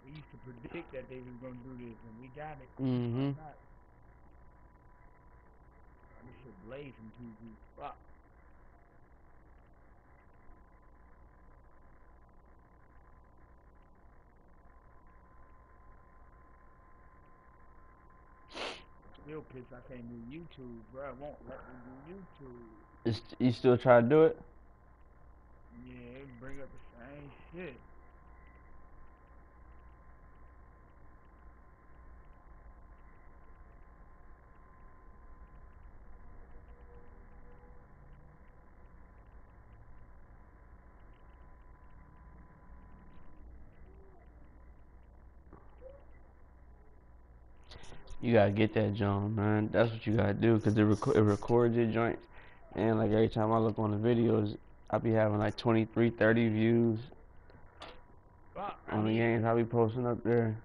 We used to predict that they was gonna do this, and we got it. Mm-hmm. This shit blazing TV. Fuck. Still pissed I can't do YouTube, bro. It won't let me do YouTube. You still try to do it? Yeah, it bring up the same shit. You gotta get that joint, man. That's what you gotta do, cause it records your joint, and like every time I look on the videos, I be having like 23, 30 views on the games I be posting up there.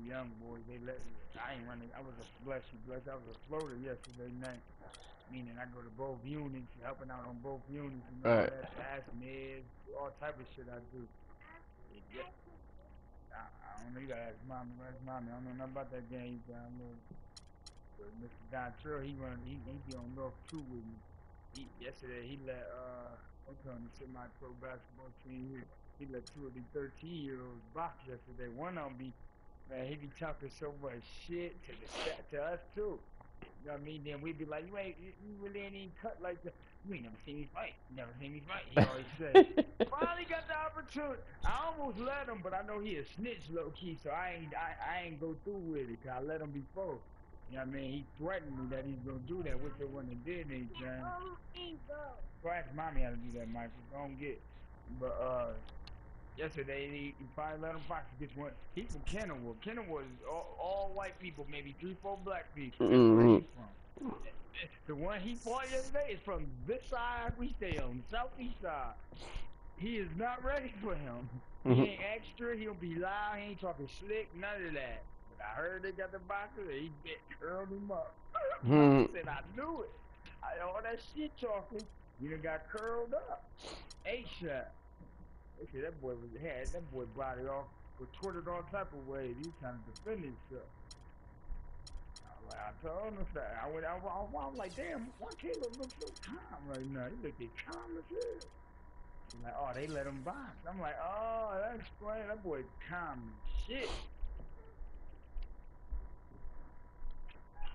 Young boys, they let me. I ain't running. I was a bless. I was a floater yesterday night. Meaning I go to both units, helping out on both units and all that, pass meds, all type of shit I do. Yeah. I don't know, you gotta ask mommy. I don't know nothing about that game you downloaded. But Mr. Don Trill, he be on North 2 with me. Yesterday he let we come to semi-pro basketball team here. He let 2 of the 13-year-olds box yesterday. One of them man, he be talking so much shit to us too. You know what I mean? Then we'd be like, you really ain't even cut like that. You ain't never seen me fight. You never seen me fight. He always say. Finally got the opportunity. I almost let him, but I know he a snitch low key, so I ain't go through with it. Cause I let him before. You know what I mean? He threatened me that he's gonna do that, which they wouldn't have did anything. Go ask mommy how to do that, Michael. Don't get. But yesterday, he probably let him box against one. He's from Kenilworth. Kenilworth is all white people, maybe 3-4 black people. That's where he's from. The one he fought yesterday is from this side. We stay on the southeast side. He is not ready for him. He ain't extra. He'll be loud. He ain't talking slick. None of that. But I heard they got the boxer. He curled him up. I said, I knew it. All that shit talking, you done got curled up. 8-shot. They said that boy body off, was twisted all type of ways. He was trying to defend himself. I told him that. I was like, damn, why Caleb look so calm right now? He looked calm as hell. He's like, oh, they let him box. I'm like, oh, that explains. That boy calm as shit.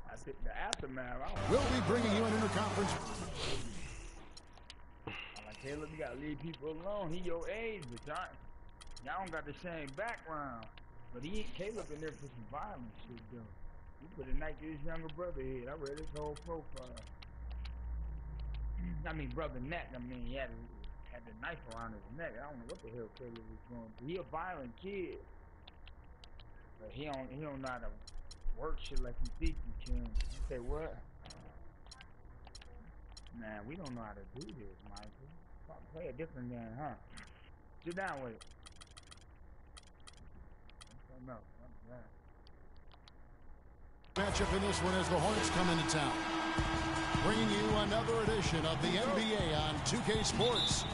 I think the aftermath. We'll be bringing you an interconference. Caleb, you gotta leave people alone. He your age, but y'all don't got the same background. But Caleb in there for some violent shit though. He put a knife to his younger brother head. I read his whole profile. I mean, brother neck. I mean, he had the knife around his neck. I don't know what the hell Caleb was doing. But he a violent kid. But he don't know how to work shit like he think he can. You say what? Man, we don't know how to do this, Michael. Play a different game, huh? Sit down with it. No, Matchup in this one as the Hornets come into town. Bringing you another edition of the NBA on 2K Sports.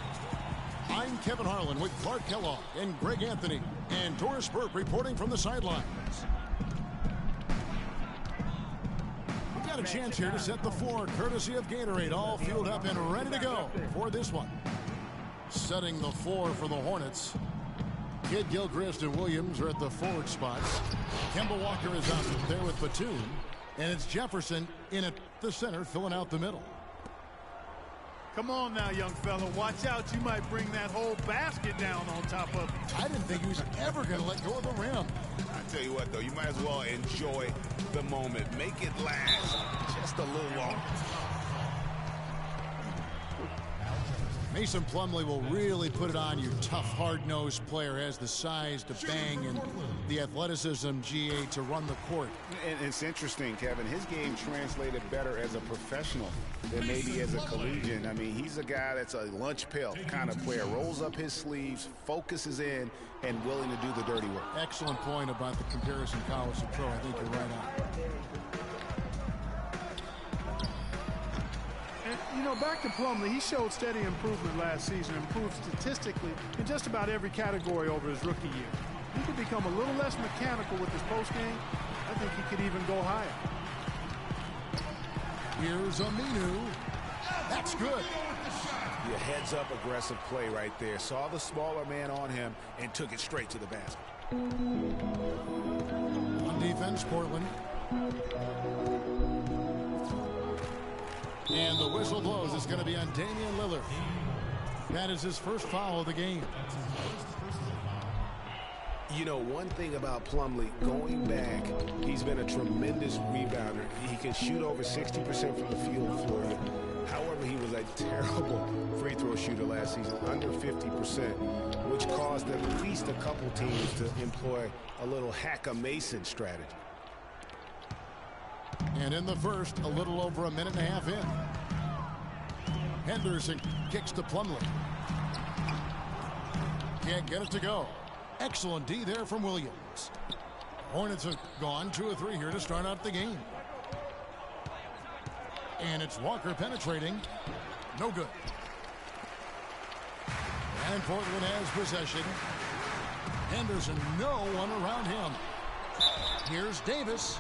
I'm Kevin Harlan with Clark Kellogg and Greg Anthony and Doris Burke reporting from the sidelines. We've got a chance here to set the floor courtesy of Gatorade, all fueled up and ready to go for this one. Setting the floor for the Hornets. Kid Gilchrist and Williams are at the forward spots. Kemba Walker is out there with Batum. And it's Jefferson in at the center, filling out the middle. Come on now, young fella. Watch out. You might bring that whole basket down on top of you. I didn't think he was ever going to let go of the rim. I tell you what, though, you might as well enjoy the moment. Make it last just a little longer. Mason Plumlee will really put it on your tough, hard-nosed player. Has the size to bang and the athleticism, GA, to run the court. And it's interesting, Kevin. His game translated better as a professional than maybe as a collegiate. I mean, he's a guy that's a lunch pail kind of player. Rolls up his sleeves, focuses in, and willing to do the dirty work. Excellent point about the comparison college to pro. I think you're right on. And, you know, back to Plumlee, he showed steady improvement last season, improved statistically in just about every category over his rookie year. He could become a little less mechanical with his post game. I think he could even go higher. Here's Aminu. That's good. Yeah, heads-up aggressive play right there. Saw the smaller man on him and took it straight to the basket. On defense, Portland. And the whistle blows. It's going to be on Damian Lillard. That is his first foul of the game. You know, one thing about Plumlee, going back, he's been a tremendous rebounder. He can shoot over 60% from the field floor. However, he was a terrible free throw shooter last season, under 50%, which caused at least a couple teams to employ a little hack-a-Mason strategy. And in the first, a little over a minute and a half in. Henderson kicks to Plumlee. Can't get it to go. Excellent D there from Williams. Hornets have gone 2 of 3 here to start out the game. And it's Walker penetrating. No good. And Portland has possession. Henderson, no one around him. Here's Davis.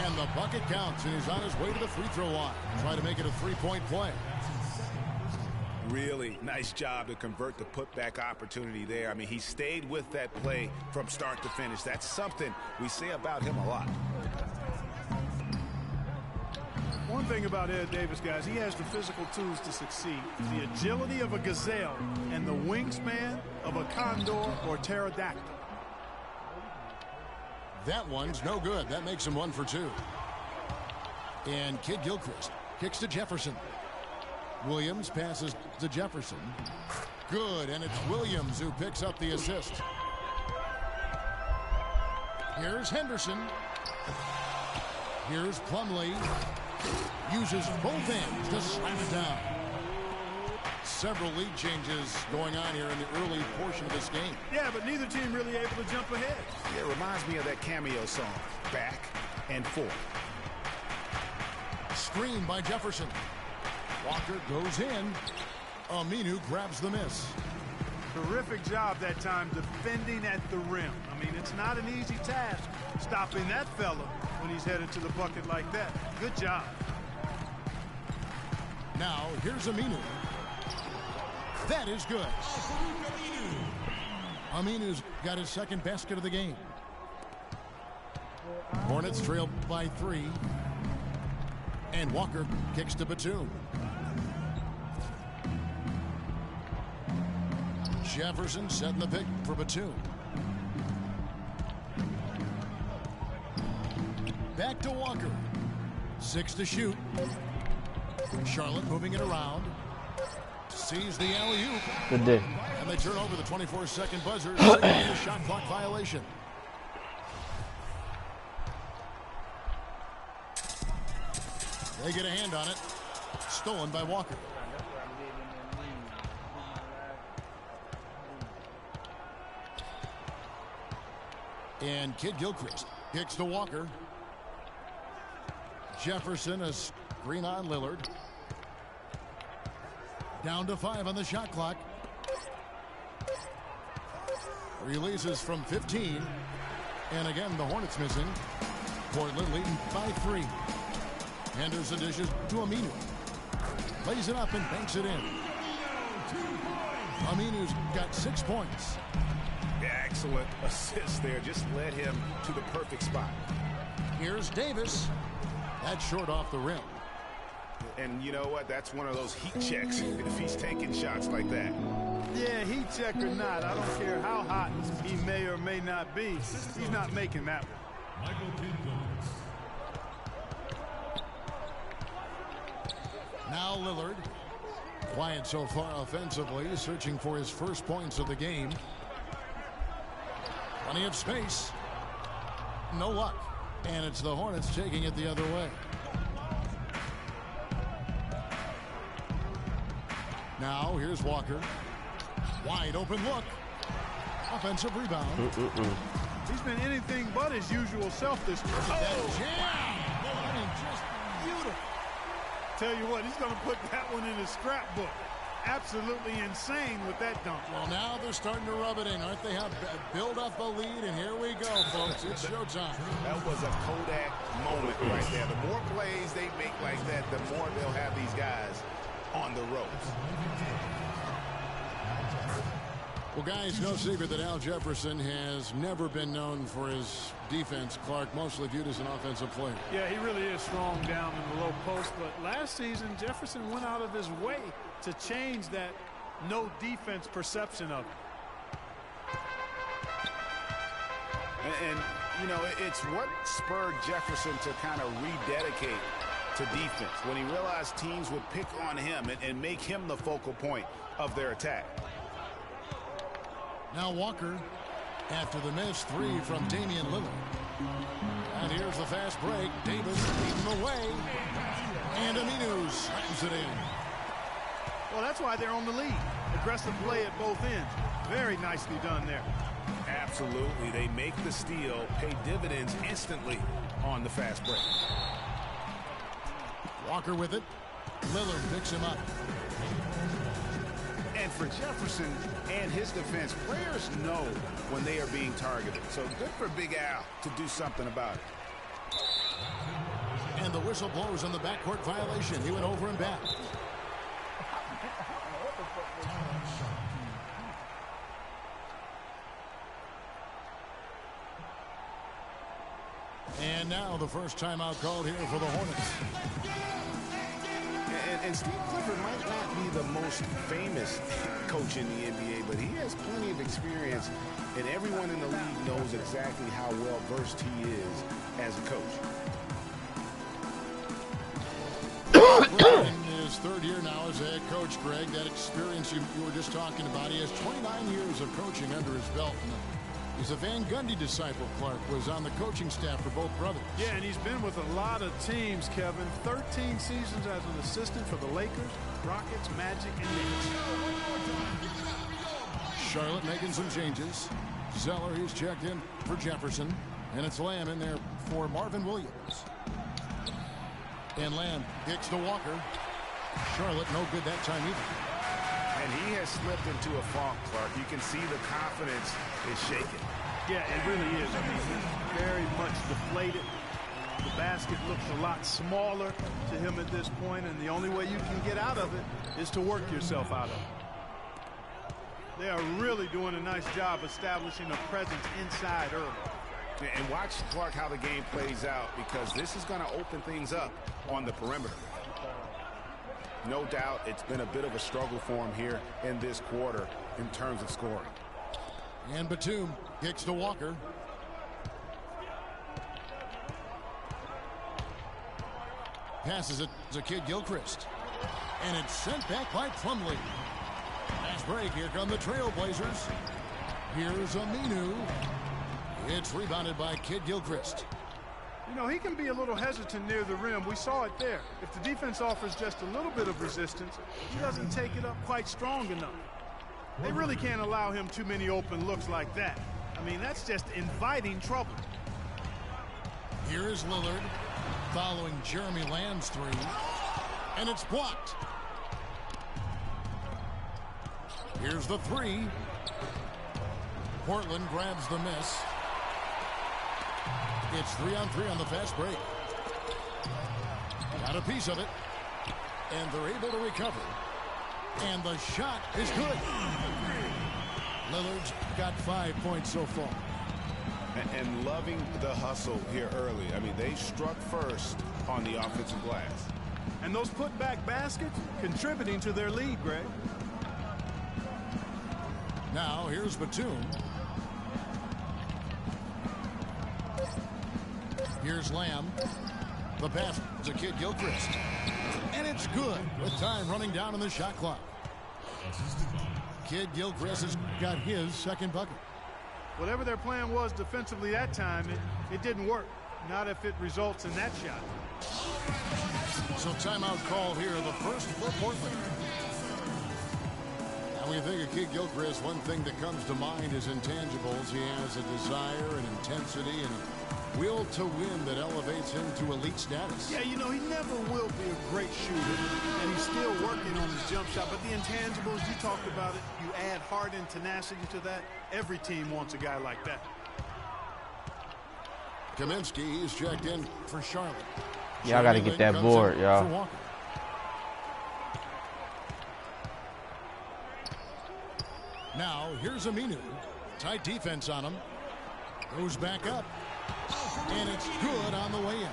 And the bucket counts, and he's on his way to the free throw line. Try to make it a 3-point play. Really nice job to convert the putback opportunity there. I mean, he stayed with that play from start to finish. That's something we say about him a lot. One thing about Ed Davis, guys, he has the physical tools to succeed. The agility of a gazelle and the wingspan of a condor or pterodactyl. That one's no good. That makes him 1 for 2. And Kid Gilchrist kicks to Jefferson. Williams passes to Jefferson. Good, and it's Williams who picks up the assist. Here's Henderson. Here's Plumlee. Uses both hands to slam it down. Several lead changes going on here in the early portion of this game. Yeah, but neither team really able to jump ahead. It reminds me of that cameo song, Back and Forth. Screen by Jefferson. Walker goes in. Aminu grabs the miss. Terrific job that time defending at the rim. I mean, it's not an easy task stopping that fella when he's headed to the bucket like that. Good job. Now, here's Aminu. That is good. Aminu's got his second basket of the game. Hornets trail by 3. And Walker kicks to Batum. Jefferson setting the pick for Batum. Back to Walker. 6 to shoot. Charlotte moving it around. Sees the alley-oop. Good day. And they turn over the 24-second buzzer. A shot clock violation. They get a hand on it. Stolen by Walker. And Kid Gilchrist kicks to Walker. Jefferson, a screen on Lillard. Down to 5 on the shot clock. Releases from 15. And again, the Hornets missing. Portland leading by 3. Henderson dishes to Aminu. Lays it up and banks it in. Aminu's got 6 points. Yeah, excellent assist there. Just led him to the perfect spot. Here's Davis. That's short off the rim. And you know what? That's one of those heat checks if he's taking shots like that. Yeah, heat check or not, I don't care how hot he may or may not be. He's not making that one. Now Lillard. quiet so far offensively, searching for his first points of the game. Plenty of space. No luck. And it's the Hornets taking it the other way. Now here's Walker. Wide open look. Offensive rebound. He's been anything but his usual self this year. Oh, jam! I mean, just beautiful. Tell you what, he's going to put that one in his scrapbook. Absolutely insane with that dunk. Well, now they're starting to rub it in, aren't they? Build up a lead, and here we go, folks. It's showtime. That was a Kodak moment right there. The more plays they make like that, the more they'll have these guys on the ropes. Well, guys, no secret that Al Jefferson has never been known for his defense. Clark, mostly viewed as an offensive player. Yeah, he really is strong down in the low post. But last season, Jefferson went out of his way to change that no defense perception of it. And you know, it's what spurred Jefferson to kind of rededicate to defense when he realized teams would pick on him and make him the focal point of their attack. Now Walker, after the missed three from Damian Lillard. And here's the fast break. Davis leading the way. And Aminu slams it in. Well, that's why they're on the lead. Aggressive play at both ends. Very nicely done there. Absolutely. They make the steal, pay dividends instantly on the fast break. Walker with it. Lillard picks him up. And for Jefferson and his defense, players know when they are being targeted. So good for Big Al to do something about it. And the whistle blows on the backcourt violation. He went over and back. And now the first timeout called here for the Hornets. And Steve Clifford might not be the most famous coach in the NBA, but he has plenty of experience, and everyone in the league knows exactly how well versed he is as a coach. In his third year now as a head coach, Greg, that experience you were just talking about, he has 29 years of coaching under his belt. He's a Van Gundy disciple. Clark was on the coaching staff for both brothers. Yeah, and he's been with a lot of teams, Kevin. 13 seasons as an assistant for the Lakers, Rockets, Magic, and Knicks. Charlotte making some changes. Zeller, he's checked in for Jefferson. And it's Lamb in there for Marvin Williams. And Lamb kicks to Walker. Charlotte no good that time either. And he has slipped into a funk, Clark. You can see the confidence is shaken. Yeah, it really is. I mean, he's very much deflated. The basket looks a lot smaller to him at this point, and the only way you can get out of it is to work yourself out of it. They are really doing a nice job establishing a presence inside early. And watch, Clark, how the game plays out, because this is going to open things up on the perimeter. No doubt it's been a bit of a struggle for him here in this quarter in terms of scoring. And Batum kicks to Walker. Passes it to Kid Gilchrist. And it's sent back by Plumlee. Fast break. Here come the Trailblazers. Here's Aminu. It's rebounded by Kid Gilchrist. You know, he can be a little hesitant near the rim. We saw it there. If the defense offers just a little bit of resistance, he doesn't take it up quite strong enough. They really can't allow him too many open looks like that. I mean, that's just inviting trouble. Here is Lillard following Jeremy Lamb's three. And it's blocked. Here's the three. Portland grabs the miss. It's 3-on-3 on the fast break. Got a piece of it. And they're able to recover. And the shot is good. Lillard's got 5 points so far. And loving the hustle here early. I mean, they struck first on the offensive glass. And those putback baskets contributing to their lead, Greg. Now here's Batum. Here's Lamb. The pass to Kid Gilchrist. And it's It's good with time running down on the shot clock. Kid Gilchrist has got his second bucket. Whatever their plan was defensively that time, it didn't work. Not if it results in that shot. So timeout call here, the first for Portland. Now when you think of Kid Gilchrist, one thing that comes to mind is intangibles. He has a desire and intensity and a will to win that elevates him to elite status. Yeah, you know, he never will be a great shooter, and he's still working on his jump shot. But the intangibles, you talked about it, you add heart and tenacity to that. Every team wants a guy like that. Kaminsky, he's checked in for Charlotte. Y'all got to get that board, y'all. Now, here's Aminu. Tight defense on him. Goes back up. And it's good on the way in.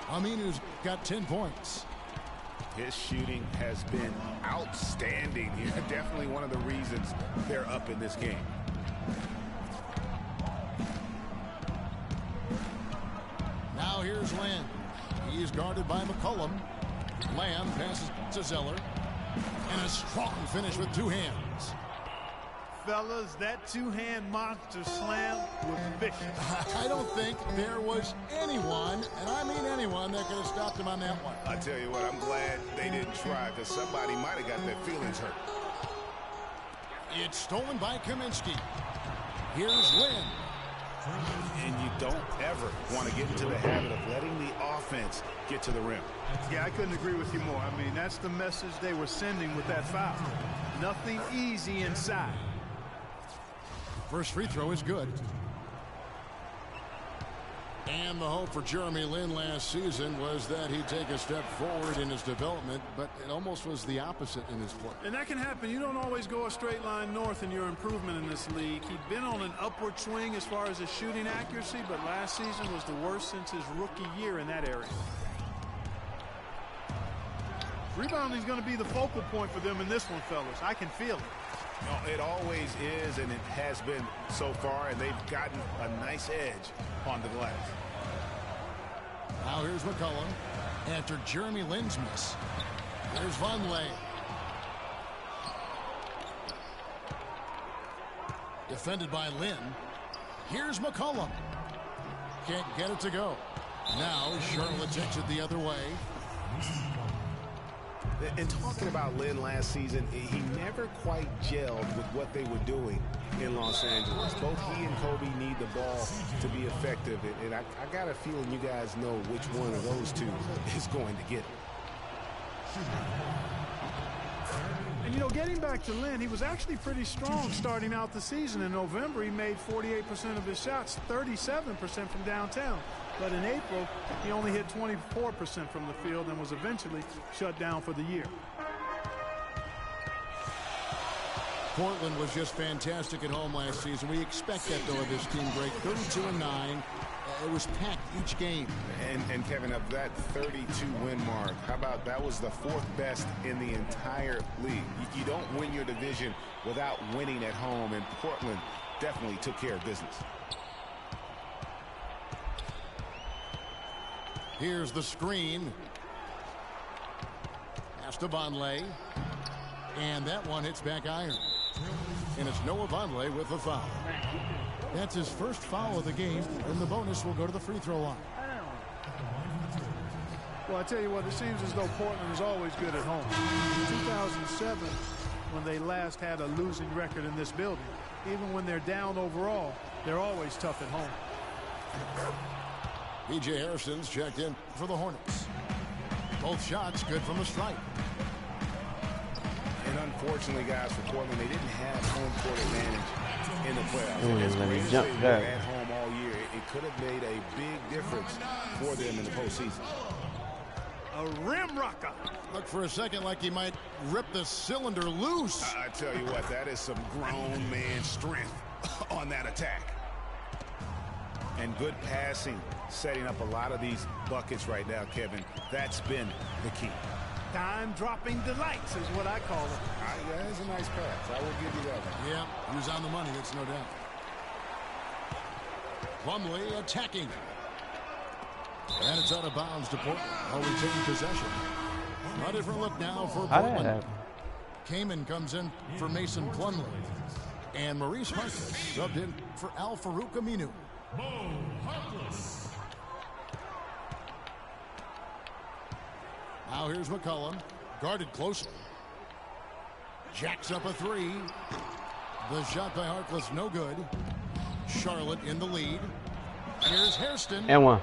Aminu's got 10 points. His shooting has been outstanding. He's definitely one of the reasons they're up in this game. Now here's Lamb. He's guarded by McCollum. Lamb passes to Zeller. And a strong finish with two hands. Fellas, that two-hand monster slam was vicious. I don't think there was anyone, and I mean anyone, that could have stopped him on that one. I tell you what, I'm glad they didn't try, because somebody might have got their feelings hurt. It's stolen by Kaminsky. Here's Lynn. And you don't ever want to get into the habit of letting the offense get to the rim. Yeah, I couldn't agree with you more. I mean, that's the message they were sending with that foul. Nothing easy inside. First free throw is good. And the hope for Jeremy Lin last season was that he'd take a step forward in his development, but it almost was the opposite in his play. And that can happen. You don't always go a straight line north in your improvement in this league. He'd been on an upward swing as far as his shooting accuracy, but last season was the worst since his rookie year in that area. Rebounding is going to be the focal point for them in this one, fellas. I can feel it. No, it always is, and it has been so far, and they've gotten a nice edge on the glass. Now here's McCollum after Jeremy Lin's miss. There's Vonleh. Defended by Lin. Here's McCollum. Can't get it to go. Now Charlotte takes it the other way. And talking about Lin last season, he never quite gelled with what they were doing in Los Angeles. Both he and Kobe need the ball to be effective. And I got a feeling you guys know which one of those two is going to get it. And, you know, getting back to Lin, he was actually pretty strong starting out the season. In November, he made 48% of his shots, 37% from downtown. But in April, he only hit 24% from the field and was eventually shut down for the year. Portland was just fantastic at home last season. We expect that, though, of this team. Great 32-9. It was packed each game. And Kevin, of that 32-win mark, how about that was the fourth best in the entire league? You don't win your division without winning at home, and Portland definitely took care of business. Here's the screen. Pass to Vonleh. And that one hits back iron. And it's Noah Vonleh with the foul. That's his first foul of the game, and the bonus will go to the free throw line. Well, I tell you what, it seems as though Portland is always good at home. In 2007, when they last had a losing record in this building, even when they're down overall, they're always tough at home. B.J. Harrison's checked in for the Hornets. Both shots good from the stripe. And unfortunately, guys, for Portland, they didn't have home court advantage in the playoffs. Let me As jump they were back. at home all year, it could have made a big difference for them in the postseason. A rim rocker. Looked for a second like he might rip the cylinder loose. I tell you what, that is some grown man strength on that attack. And good passing, setting up a lot of these buckets right now, Kevin. That's been the key. Dime-dropping delights is what I call it. Yeah, that's a nice pass. I will give you that one. Yeah, he was on the money, that's no doubt. Plumlee attacking. And it's out of bounds to Portland. I'll retain possession. A different look now for How did that Portland. happen? Kamen comes in for Mason Plumlee. And Maurice Harkless subbed in for Al Farouk Aminu. Now here's McCollum, guarded closely. Jacks up a three. The shot by Harkless, no good. Charlotte in the lead. Here's Hairston. And one.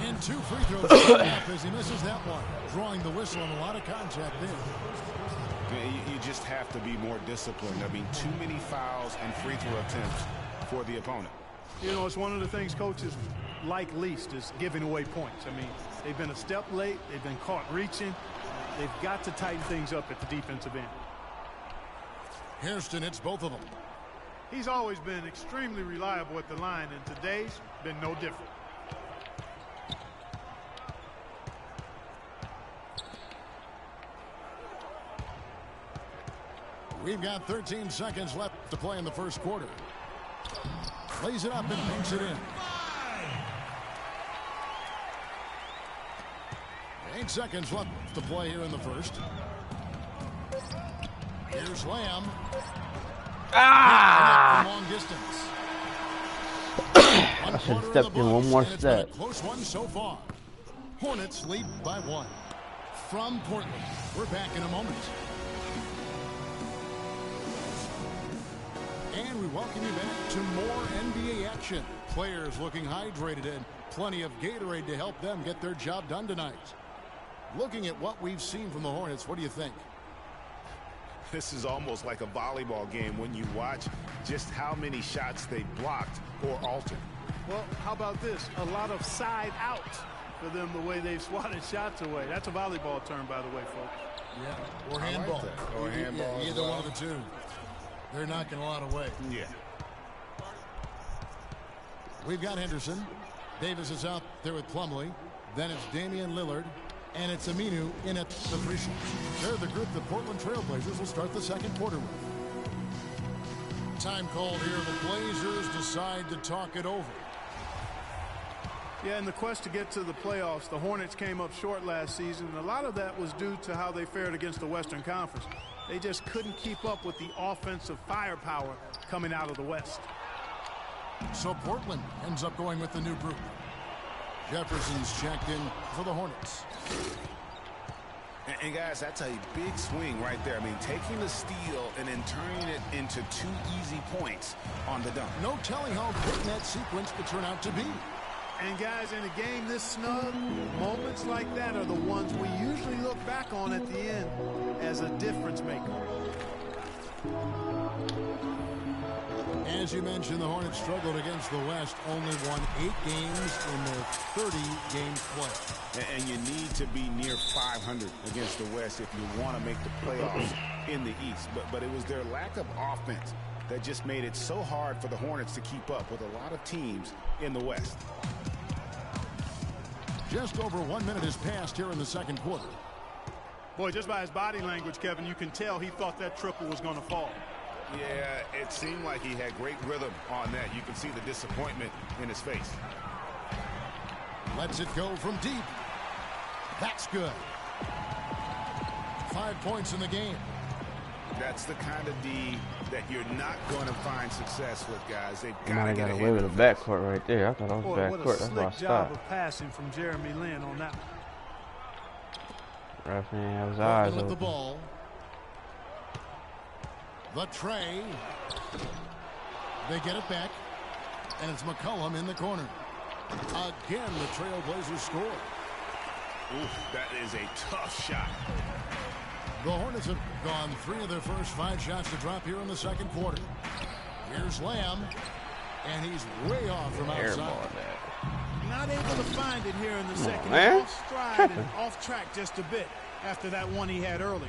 And 2 free throws as he misses that one. Drawing the whistle and a lot of contact there. You just have to be more disciplined. I mean, too many fouls and free throw attempts for the opponent. You know, it's one of the things coaches like least is giving away points. I mean, they've been a step late. They've been caught reaching. They've got to tighten things up at the defensive end. Hairston hits both of them. He's always been extremely reliable at the line, and today's been no different. We've got 13 seconds left to play in the first quarter. Lays it up and banks it in. 8 seconds left to play here in the first. Here's Lamb. Long distance. I should have stepped in one more step. Close one so far. Hornets lead by 1. From Portland, we're back in a moment. And we welcome you back to more NBA action. Players looking hydrated and plenty of Gatorade to help them get their job done tonight. Looking at what we've seen from the Hornets, what do you think? This is almost like a volleyball game when you watch just how many shots they blocked or altered. Well, how about this? A lot of side out for them the way they've swatted shots away. That's a volleyball term, by the way, folks. Yeah, or handball. Like or handball. Yeah, either one of the two. They're knocking a lot away. Yeah. We've got Henderson. Davis is out there with Plumlee. Then it's Damian Lillard. And it's Aminu in at the three shots. They're the group the Portland Trail Blazers will start the second quarter with. Time called here. The Blazers decide to talk it over. Yeah, in the quest to get to the playoffs, the Hornets came up short last season. And a lot of that was due to how they fared against the Western Conference. They just couldn't keep up with the offensive firepower coming out of the West. So Portland ends up going with the new group. Jefferson's checked in for the Hornets. And guys, that's a big swing right there. I mean, taking the steal and then turning it into 2 easy points on the dunk. No telling how quick that sequence could turn out to be. And guys, in a game this snug, moments like that are the ones we usually look back on at the end as a difference maker. As you mentioned, the Hornets struggled against the West, only won 8 games in their 30 games played. And you need to be near 500 against the West if you want to make the playoffs in the East. But it was their lack of offense that just made it so hard for the Hornets to keep up with a lot of teams in the West. Just over 1 minute has passed here in the second quarter. Boy, just by his body language, Kevin, you can tell he thought that triple was going to fall. Yeah, it seemed like he had great rhythm on that. You can see the disappointment in his face. Lets it go from deep. That's good. 5 points in the game. That's the kind of D that you're not going to find success with, guys. They've I got to got get away with a backcourt right there. I thought that was Boy, what a backcourt. That's why I slick job stopped. of passing from Jeremy Lin on that one. Ref didn't have his eyes With the open. ball. The tray. They get it back. And it's McCollum in the corner. Again, the Trailblazers score. Ooh, that is a tough shot. The Hornets have gone 3 of their first 5 shots to drop here in the second quarter. Here's Lamb. And he's way off from outside. Airball that. Not able to find it here in the second. man. Off stride and off track just a bit after that one he had earlier.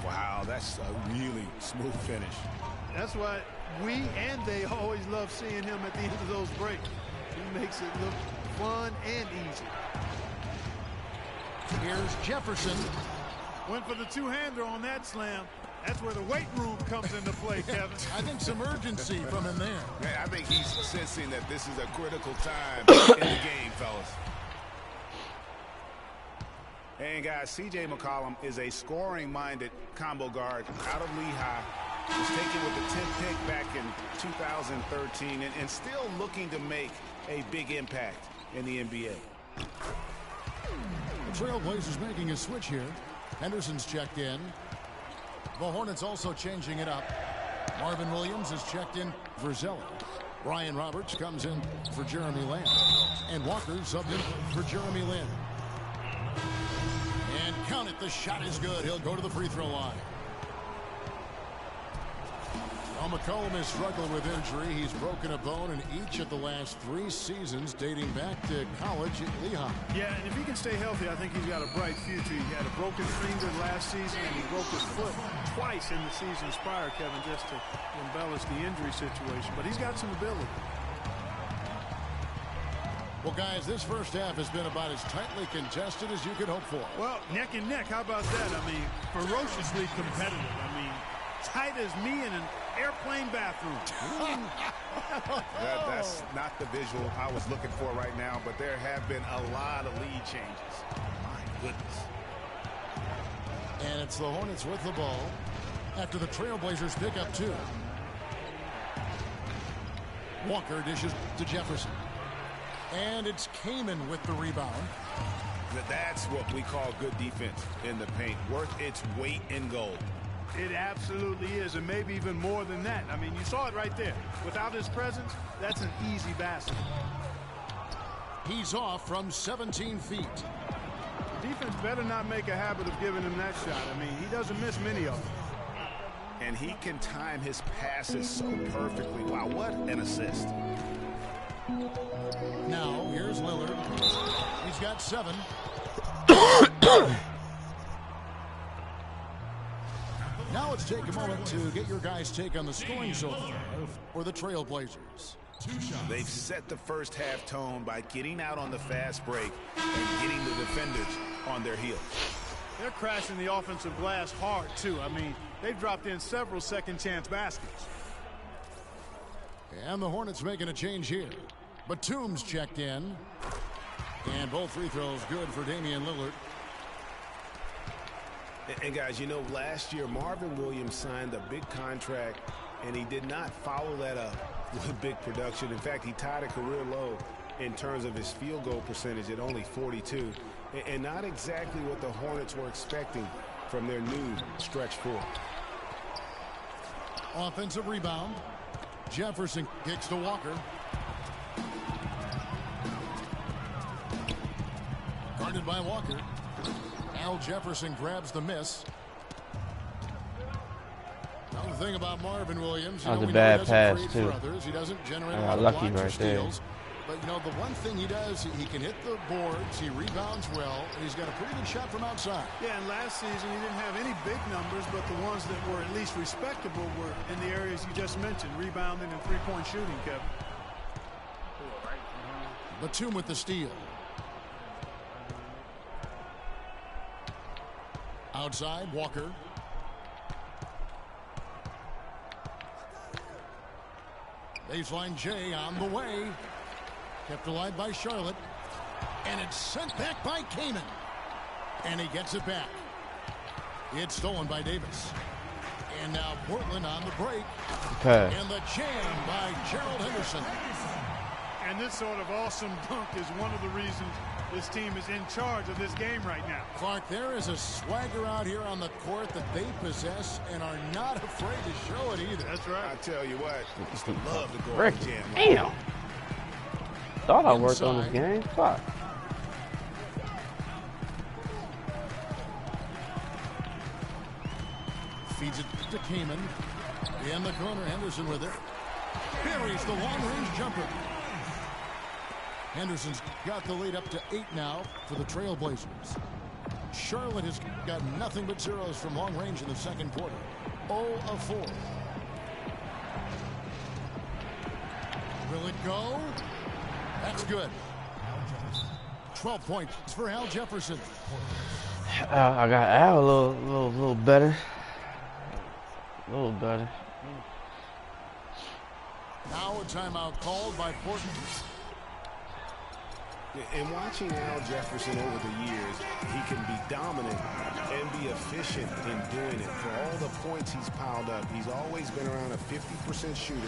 Wow, that's a really smooth finish. That's why we and they always love seeing him at the end of those breaks. He makes it look fun and easy. Here's Jefferson. Went for the two-hander on that slam. That's where the weight room comes into play, Kevin. I think some urgency from him there. I think he's sensing that this is a critical time in the game, fellas. And guys, C.J. McCollum is a scoring-minded combo guard out of Lehigh. Was taken with the 10th pick back in 2013 and still looking to make a big impact in the NBA. The Trailblazers making a switch here. Henderson's checked in. The Hornets also changing it up. Marvin Williams is checked in for Zeller. Brian Roberts comes in for Jeremy Lamb. And Walker subbed in for Jeremy Lin. And count it, the shot is good. He'll go to the free throw line. Now McCollum is struggling with injury. He's broken a bone in each of the last 3 seasons dating back to college at Lehigh. Yeah, and if he can stay healthy, I think he's got a bright future. He had a broken finger last season, and he broke his foot twice in the seasons prior, Kevin, just to embellish the injury situation. But he's got some ability. Well, guys, this first half has been about as tightly contested as you could hope for. Well, neck and neck, how about that? I mean, ferociously competitive. I mean, tight as me in an airplane bathroom. That's not the visual I was looking for right now, but there have been a lot of lead changes. My goodness. And it's the Hornets with the ball after the Trailblazers pick up 2. Walker dishes to Jefferson. And it's Kaman with the rebound. That's what we call good defense in the paint. Worth its weight in gold. It absolutely is, and maybe even more than that. I mean, you saw it right there. Without his presence, that's an easy basket. He's off from 17 feet. Defense better not make a habit of giving him that shot. I mean, he doesn't miss many of them. And he can time his passes so perfectly. Wow, what an assist. Now, here's Lillard. He's got 7. Now let's take a moment to get your guys' take on the scoring so far for the Trailblazers. They've set the first half tone by getting out on the fast break and getting the defenders on their heels. They're crashing the offensive glass hard, too. I mean, they've dropped in several second-chance baskets. And the Hornets making a change here. Batum's checked in. And both free throws good for Damian Lillard. And guys, you know, last year Marvin Williams signed a big contract, and he did not follow that up with big production. In fact, he tied a career low in terms of his field goal percentage at only 42, and not exactly what the Hornets were expecting from their new stretch 4. Offensive rebound. Jefferson kicks to Walker. Guarded by Walker. Al Jefferson grabs the miss. Now the thing about Marvin Williams, that was a bad pass too. Others. He doesn't generate I a got lot of lucky blocks or right there. steals. But you know, the one thing he does, he can hit the boards, he rebounds well, and he's got a pretty good shot from outside. Yeah, and last season he didn't have any big numbers, but the ones that were at least respectable were in the areas you just mentioned, rebounding and three-point shooting, Kevin. Batum with the steal. Outside, Walker. Baseline J on the way. Kept alive by Charlotte. And it's sent back by Kaman. And he gets it back. It's stolen by Davis. And now Portland on the break. Okay. And the jam by Gerald Henderson. And this sort of awesome dunk is one of the reasons this team is in charge of this game right now. Clark, there is a swagger out here on the court that they possess and are not afraid to show it either. That's right. I tell you what, used to love to go Rick, and jam. damn. Thought I worked on this game. Fuck. Feeds it to Kaman. In the corner, Henderson with it. Buries the long-range jumper. Henderson's got the lead up to 8 now for the Trailblazers. Charlotte has got nothing but zeros from long range in the second quarter. 0 of 4. Will it go? That's good. 12 points for Al Jefferson. I got Al a little better. A little better. Now a timeout called by Portland. And watching Al Jefferson over the years, he can be dominant and be efficient in doing it. For all the points he's piled up, he's always been around a 50% shooter.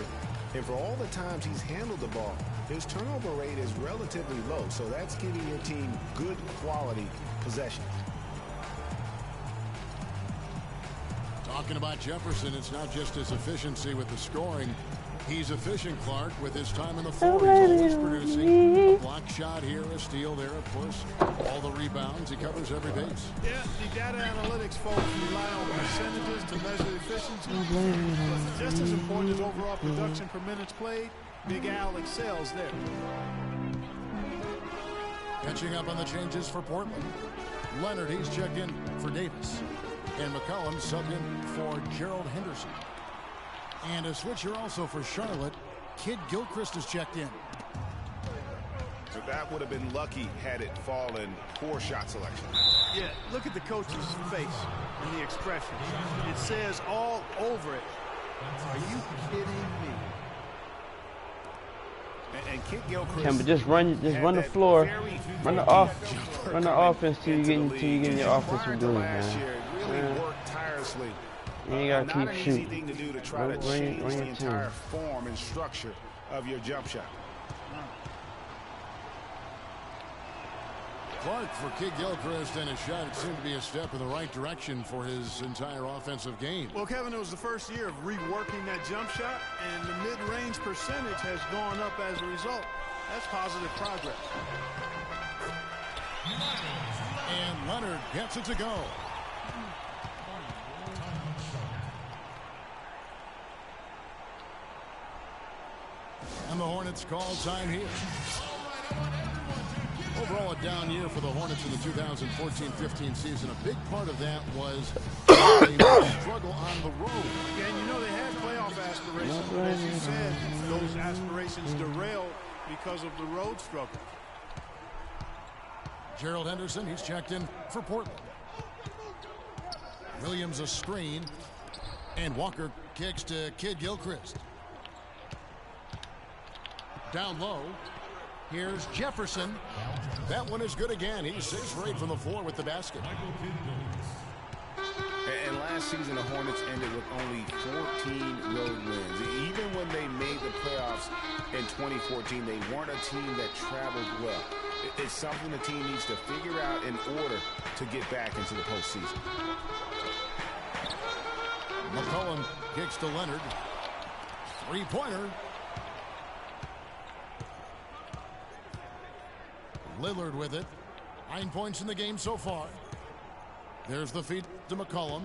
And for all the times he's handled the ball, his turnover rate is relatively low. So that's giving your team good quality possessions. Talking about Jefferson, it's not just his efficiency with the scoring. He's efficient, Clark, with his time in the floor. He's always producing a block shot here, a steal there, of course. All the rebounds. He covers every base. Yeah, the data analytics folks rely on percentages to measure efficiency. But just as important as overall production per minutes played, Big Al excels there. Catching up on the changes for Portland. Leonard, he's checked in for Davis. And McCollum subbed in for Gerald Henderson. And a switcher also for Charlotte. Kid Gilchrist is checked in. So that would have been lucky had it fallen. Poor shot selection. Yeah, look at the coach's face and the expression. It says all over it, "Are you kidding me?" And Kid Gilchrist. Yeah, but just run the floor, run the offense till you get your offensive goals, man. Really worked tirelessly. You ain't gotta Not keep an easy shooting. thing to do to try to change the entire form and structure of your jump shot. Clark for Kid Gilchrist, and his shot, it seemed to be a step in the right direction for his entire offensive game. Well, Kevin, it was the first year of reworking that jump shot, and the mid-range percentage has gone up as a result. That's positive progress. And Leonard gets it to go. And the Hornets call time here. Overall, a down year for the Hornets in the 2014-15 season. A big part of that was a struggle on the road. Again, you know they had playoff aspirations, but as you said, those aspirations derailed because of the road struggle. Gerald Henderson, he's checked in for Portland. Williams a screen, and Walker kicks to Kid Gilchrist. Down low. Here's Jefferson. That one is good again. He's 6 for 8 from the floor with the basket. And last season, the Hornets ended with only 14 road wins. Even when they made the playoffs in 2014, they weren't a team that traveled well. It's something the team needs to figure out in order to get back into the postseason. McCollum kicks to Leonard. Three-pointer. Lillard with it. 9 points in the game so far. There's the feed to McCollum.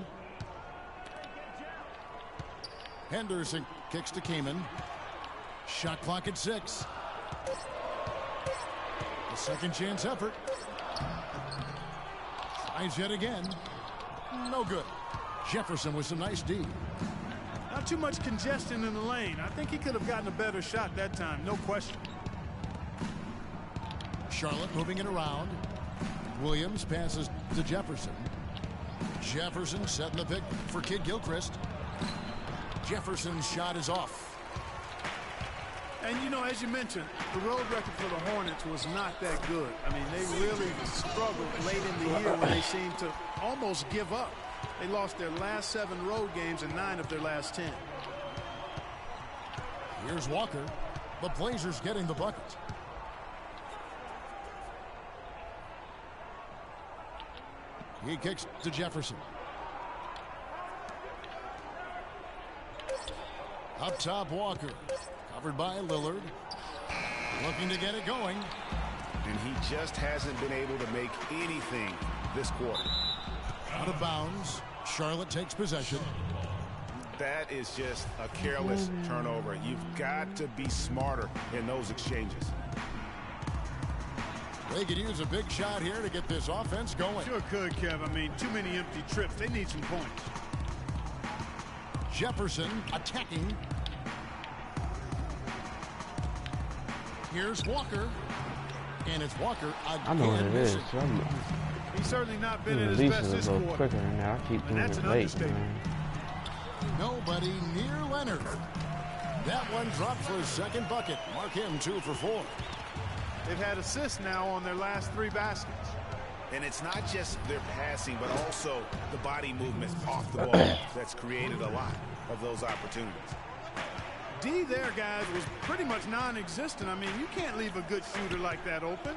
Henderson kicks to Kaman. Shot clock at 6. A second chance effort. Tries yet again. No good. Jefferson with some nice D. Not too much congestion in the lane. I think he could have gotten a better shot that time, no question. Charlotte moving it around. Williams passes to Jefferson. Jefferson setting the pick for Kid Gilchrist. Jefferson's shot is off. And, you know, as you mentioned, the road record for the Hornets was not that good. I mean, they really struggled late in the year when they seemed to almost give up. They lost their last 7 road games and 9 of their last 10. Here's Walker. The Blazers getting the bucket. He kicks to Jefferson. Up top, Walker. Covered by Lillard. Looking to get it going. And he just hasn't been able to make anything this quarter. Out of bounds. Charlotte takes possession. That is just a careless turnover. You've got to be smarter in those exchanges. They could use a big shot here to get this offense going. Sure could, Kev. I mean, too many empty trips. They need some points. Jefferson attacking. Here's Walker. And it's Walker again. I know what it is. He's certainly not been at his Release best it this a little quarter. quicker than that. I keep doing that's it an late, understatement. man. Nobody near Leonard. That one dropped for his second bucket. Mark him 2 for 4. They've had assists now on their last 3 baskets. And it's not just their passing, but also the body movement off the ball that's created a lot of those opportunities. D there, guys, was pretty much non-existent. I mean, you can't leave a good shooter like that open.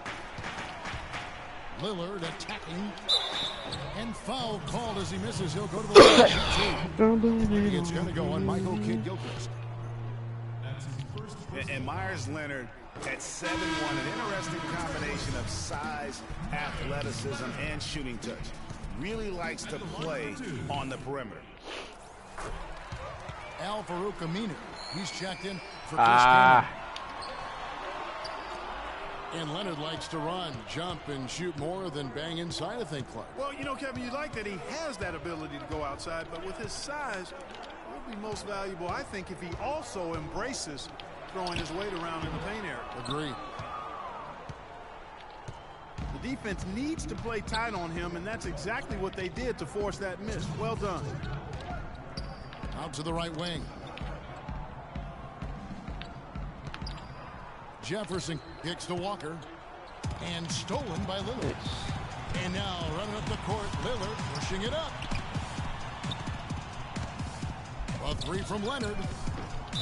Lillard attacking. And foul called as he misses. He'll go to the line. It's going to go on Michael Kidd-Gilchrist. And Myers Leonard at 7'1", an interesting combination of size, athleticism, and shooting touch. Really likes to play on the perimeter. Al-Farouq Aminu. He's checked in for Chris Cameron. And Leonard likes to run, jump, and shoot more than bang inside, I think, Clark. Well, you know, Kevin, you like that he has that ability to go outside, but with his size, it would be most valuable, I think, if he also embraces throwing his weight around in the paint area. Agree. The defense needs to play tight on him, and that's exactly what they did to force that miss. Well done. Out to the right wing. Jefferson kicks to Walker. And stolen by Lillard. And now running up the court, Lillard pushing it up. A 3 from Leonard.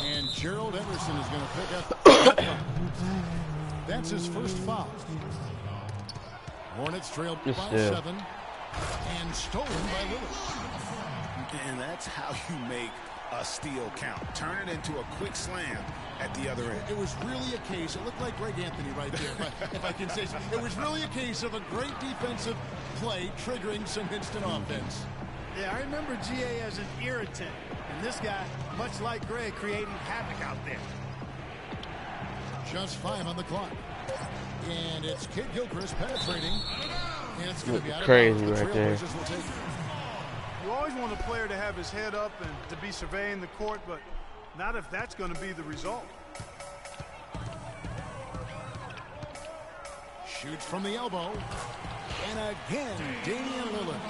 And Gerald Everson is going to pick up that foul. That's his first foul. Hornets trail by 7. And stolen by Lillard. And that's how you make a steal count. Turn it into a quick slam at the other end. It was really a case, it looked like Greg Anthony right there, if I can say so. It was really a case of a great defensive play triggering some instant offense. Yeah, I remember GA as an irritant. And this guy, much like Greg, creating havoc out there. Just 5 on the clock. And it's Kidd-Gilchrist penetrating. And it's going to be out of crazy bounds. right there. You always want a player to have his head up and to be surveying the court, but not if that's going to be the result. Shoots from the elbow. And again, Damian Lillard.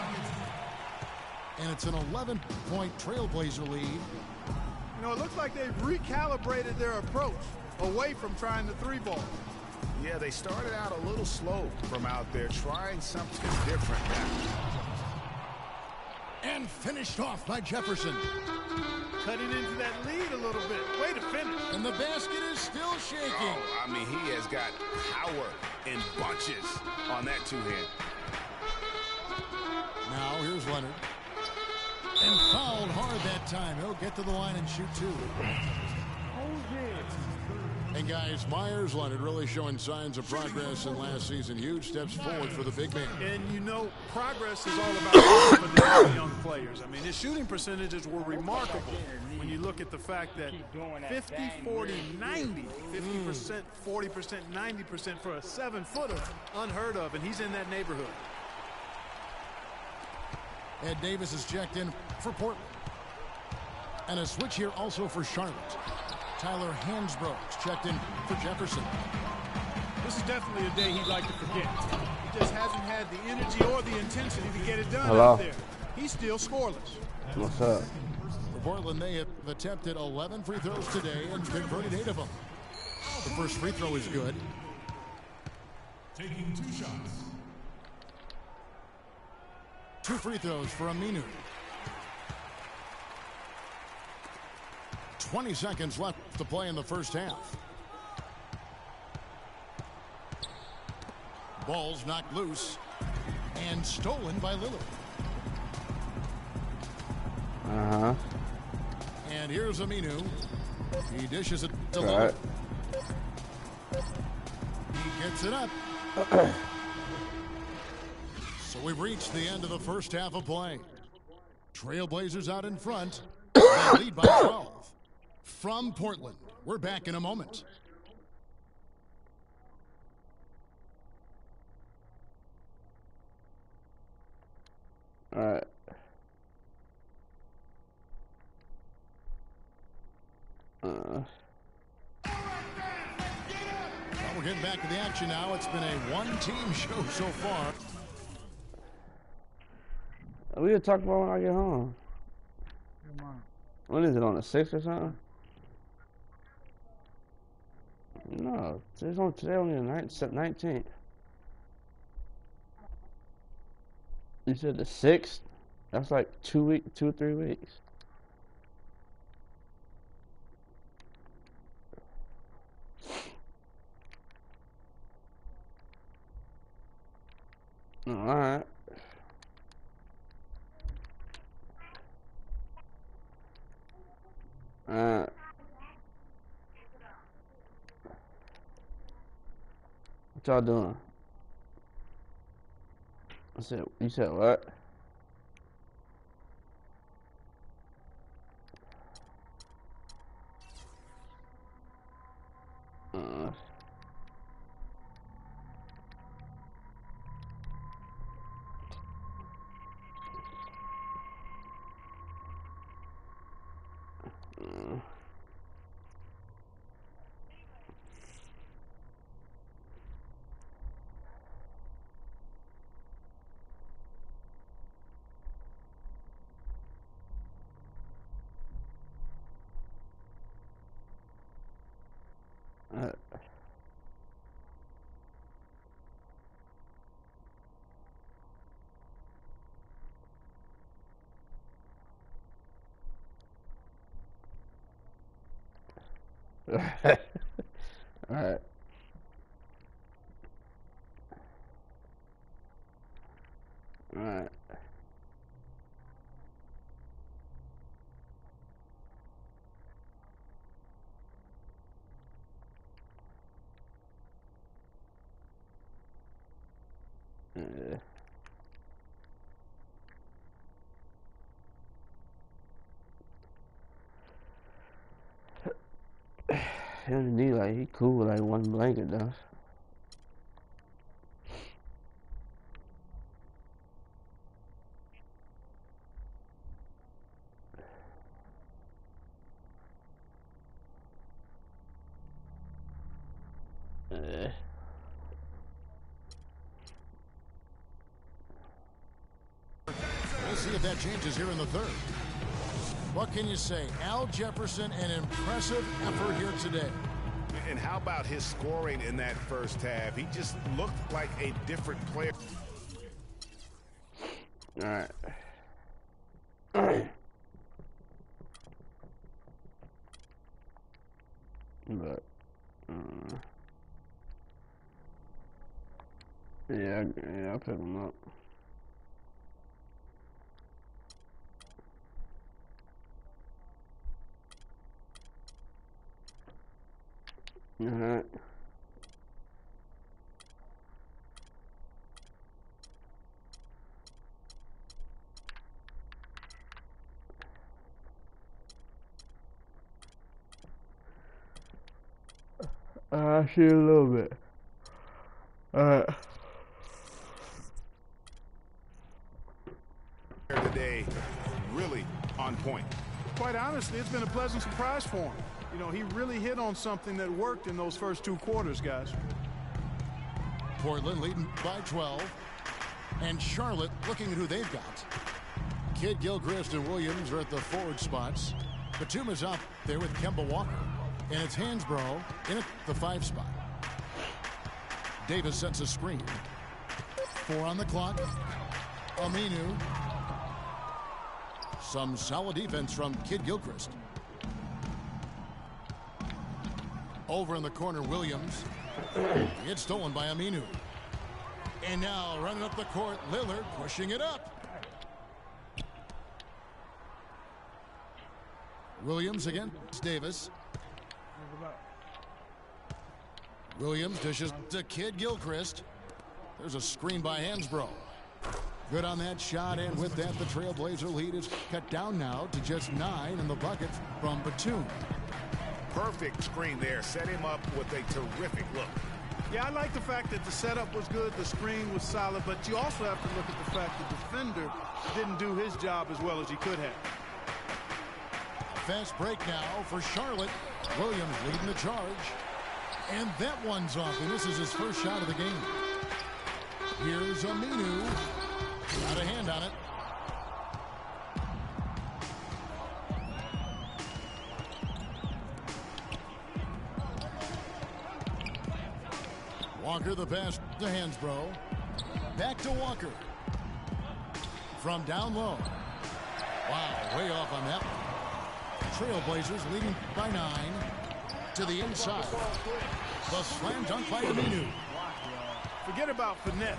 And it's an 11-point Trailblazer lead. You know, it looks like they've recalibrated their approach away from trying the 3-ball. Yeah, they started out a little slow from out there, trying something different now. And finished off by Jefferson. Cutting into that lead a little bit. Way to finish. And the basket is still shaking. Oh, I mean, he has got power in bunches on that 2-hand. Now here's Leonard. And fouled hard that time. He'll get to the line and shoot 2. And guys, Myers Leonard really showing signs of progress in last season. Huge steps forward for the big man. And you know, progress is all about for the young players. I mean, his shooting percentages were remarkable when you look at the fact that 50, 40, 90, 50%, 40%, 90% for a 7-footer, unheard of, and he's in that neighborhood. Ed Davis is checked in for Portland. And a switch here also for Charlotte. Tyler Hansbrough checked in for Jefferson. This is definitely a day he'd like to forget. He just hasn't had the energy or the intensity to get it done out there. He's still scoreless. What's up? For Portland, they have attempted 11 free throws today and converted 8 of them. The first free throw is good. Taking 2 shots. 2 free throws for Aminu. 20 seconds left to play in the first half. Ball's knocked loose and stolen by Lillard. And here's Aminu. He dishes it to Lillard. He gets it up. So we've reached the end of the first half of play. Trailblazers out in front. They lead by 12. From Portland, we're back in a moment. All right. Well, we're getting back to the action now. It's been a one-team show so far. We gonna talk about when I get home. Come on. When is it, on the 6th or something? No, today only the 19th. You said the 6th? That's like 2 or 3 weeks. Alright. What y'all doing? You said what? Alright. Alright. He only need like, he cool with like one blanket though. We'll see if that changes here in the third. What can you say? Al Jefferson, an impressive effort here today. And how about his scoring in that first half? He just looked like a different player. All right. But, yeah, I'll pick him up. All right. I'll see you a little bit. Alright. Today, really on point. Quite honestly, it's been a pleasant surprise for him. You know, he really hit on something that worked in those first 2 quarters, guys. Portland leading by 12. And Charlotte looking at who they've got. Kidd Gilchrist and Williams are at the forward spots. Batum is out there with Kemba Walker. And it's Hansbrough in at the 5 spot. Davis sets a screen. 4 on the clock. Aminu. Some solid defense from Kidd Gilchrist. Over in the corner, Williams. It's stolen by Aminu. And now running up the court, Lillard pushing it up. Williams against Davis. Williams dishes to Kidd Gilchrist. There's a screen by Hansbrough. Good on that shot, and with that, the Trailblazer lead is cut down now to just 9 in the bucket from Batum. Perfect screen there. Set him up with a terrific look. Yeah, I like the fact that the setup was good, the screen was solid, but you also have to look at the fact that the defender didn't do his job as well as he could have. Fast break now for Charlotte. Williams leading the charge. And that one's off, and this is his first shot of the game. Here's Aminu. Got a hand on it. Walker, the pass to Hansbrough. Back to Walker. From down low. Wow, way off on that one. Trailblazers leading by 9 to the inside. The slam dunk by Aminu. Forget about finesse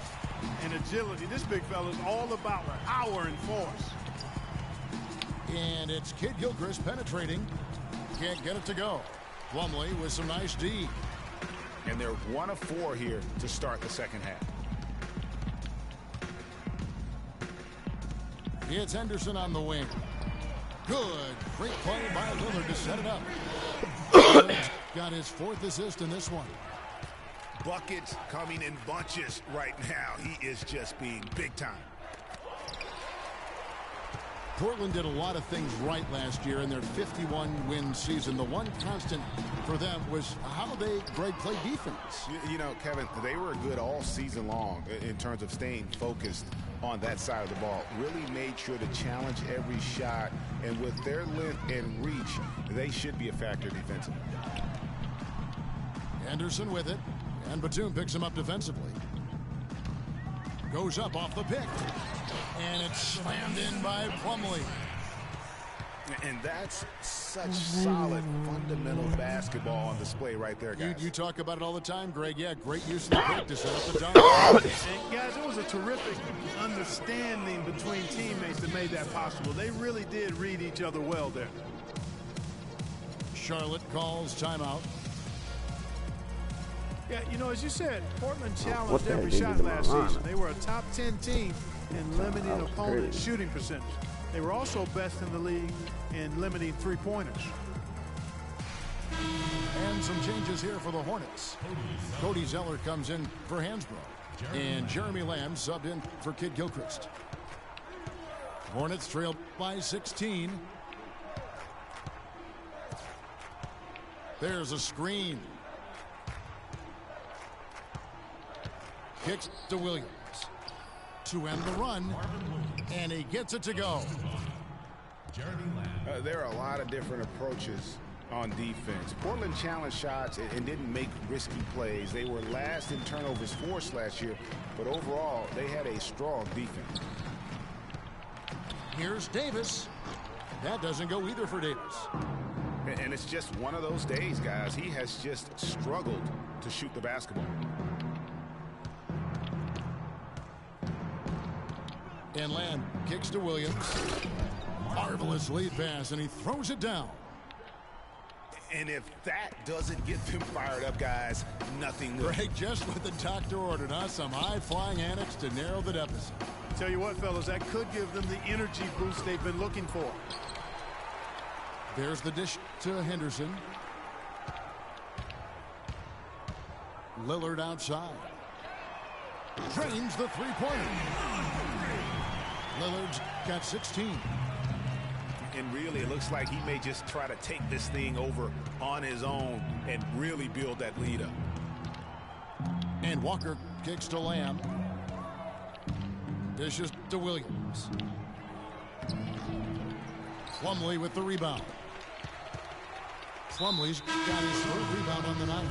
and agility. This big fella is all about power and force. And it's Kid Gilchrist penetrating. Can't get it to go. Plumlee with some nice D. And they're 1 of 4 here to start the second half. It's Henderson on the wing. Good. Great play by Lillard to set it up. Lillard's got his 4th assist in this one. Buckets coming in bunches right now. He is just being big time. Portland did a lot of things right last year in their 51-win season. The one constant for them was how they played defense. You know, Kevin, they were good all season long in terms of staying focused on that side of the ball. Really made sure to challenge every shot, and with their length and reach, they should be a factor defensively. Anderson with it, and Batum picks him up defensively. Goes up off the pick, and it's slammed in by Plumlee. And that's such solid fundamental basketball on display right there, guys. You talk about it all the time, Greg. Yeah, great use of the pick to set up the dunk. And guys, it was a terrific understanding between teammates that made that possible. They really did read each other well there. Charlotte calls timeout. Yeah, you know, as you said, Portland challenged every shot last season. They were a top 10 team in limiting opponents' shooting percentage. They were also best in the league in limiting three-pointers. And some changes here for the Hornets. Cody Zeller comes in for Hansbrough. And Jeremy Lamb subbed in for Kid Gilchrist. Hornets trail by 16. There's a screen. Kicks to Williams. To end the run. And he gets it to go. There are a lot of different approaches on defense. Portland challenged shots and didn't make risky plays. They were last in turnovers forced last year, but overall, they had a strong defense. Here's Davis. That doesn't go either for Davis. And it's just one of those days, guys. He has just struggled to shoot the basketball. And Lamb kicks to Williams. Marvelous lead pass, and he throws it down. And if that doesn't get them fired up, guys, nothing will. Greg, just what the doctor ordered, huh? Some high-flying annex to narrow the deficit. Tell you what, fellas, that could give them the energy boost they've been looking for. There's the dish to Henderson. Lillard outside. Drains the three-pointer. Lillard's got 16. And really, it looks like he may just try to take this thing over on his own and really build that lead up. And Walker kicks to Lamb. Dishes to Williams. Plumlee with the rebound. Plumlee's got his 3rd rebound on the night.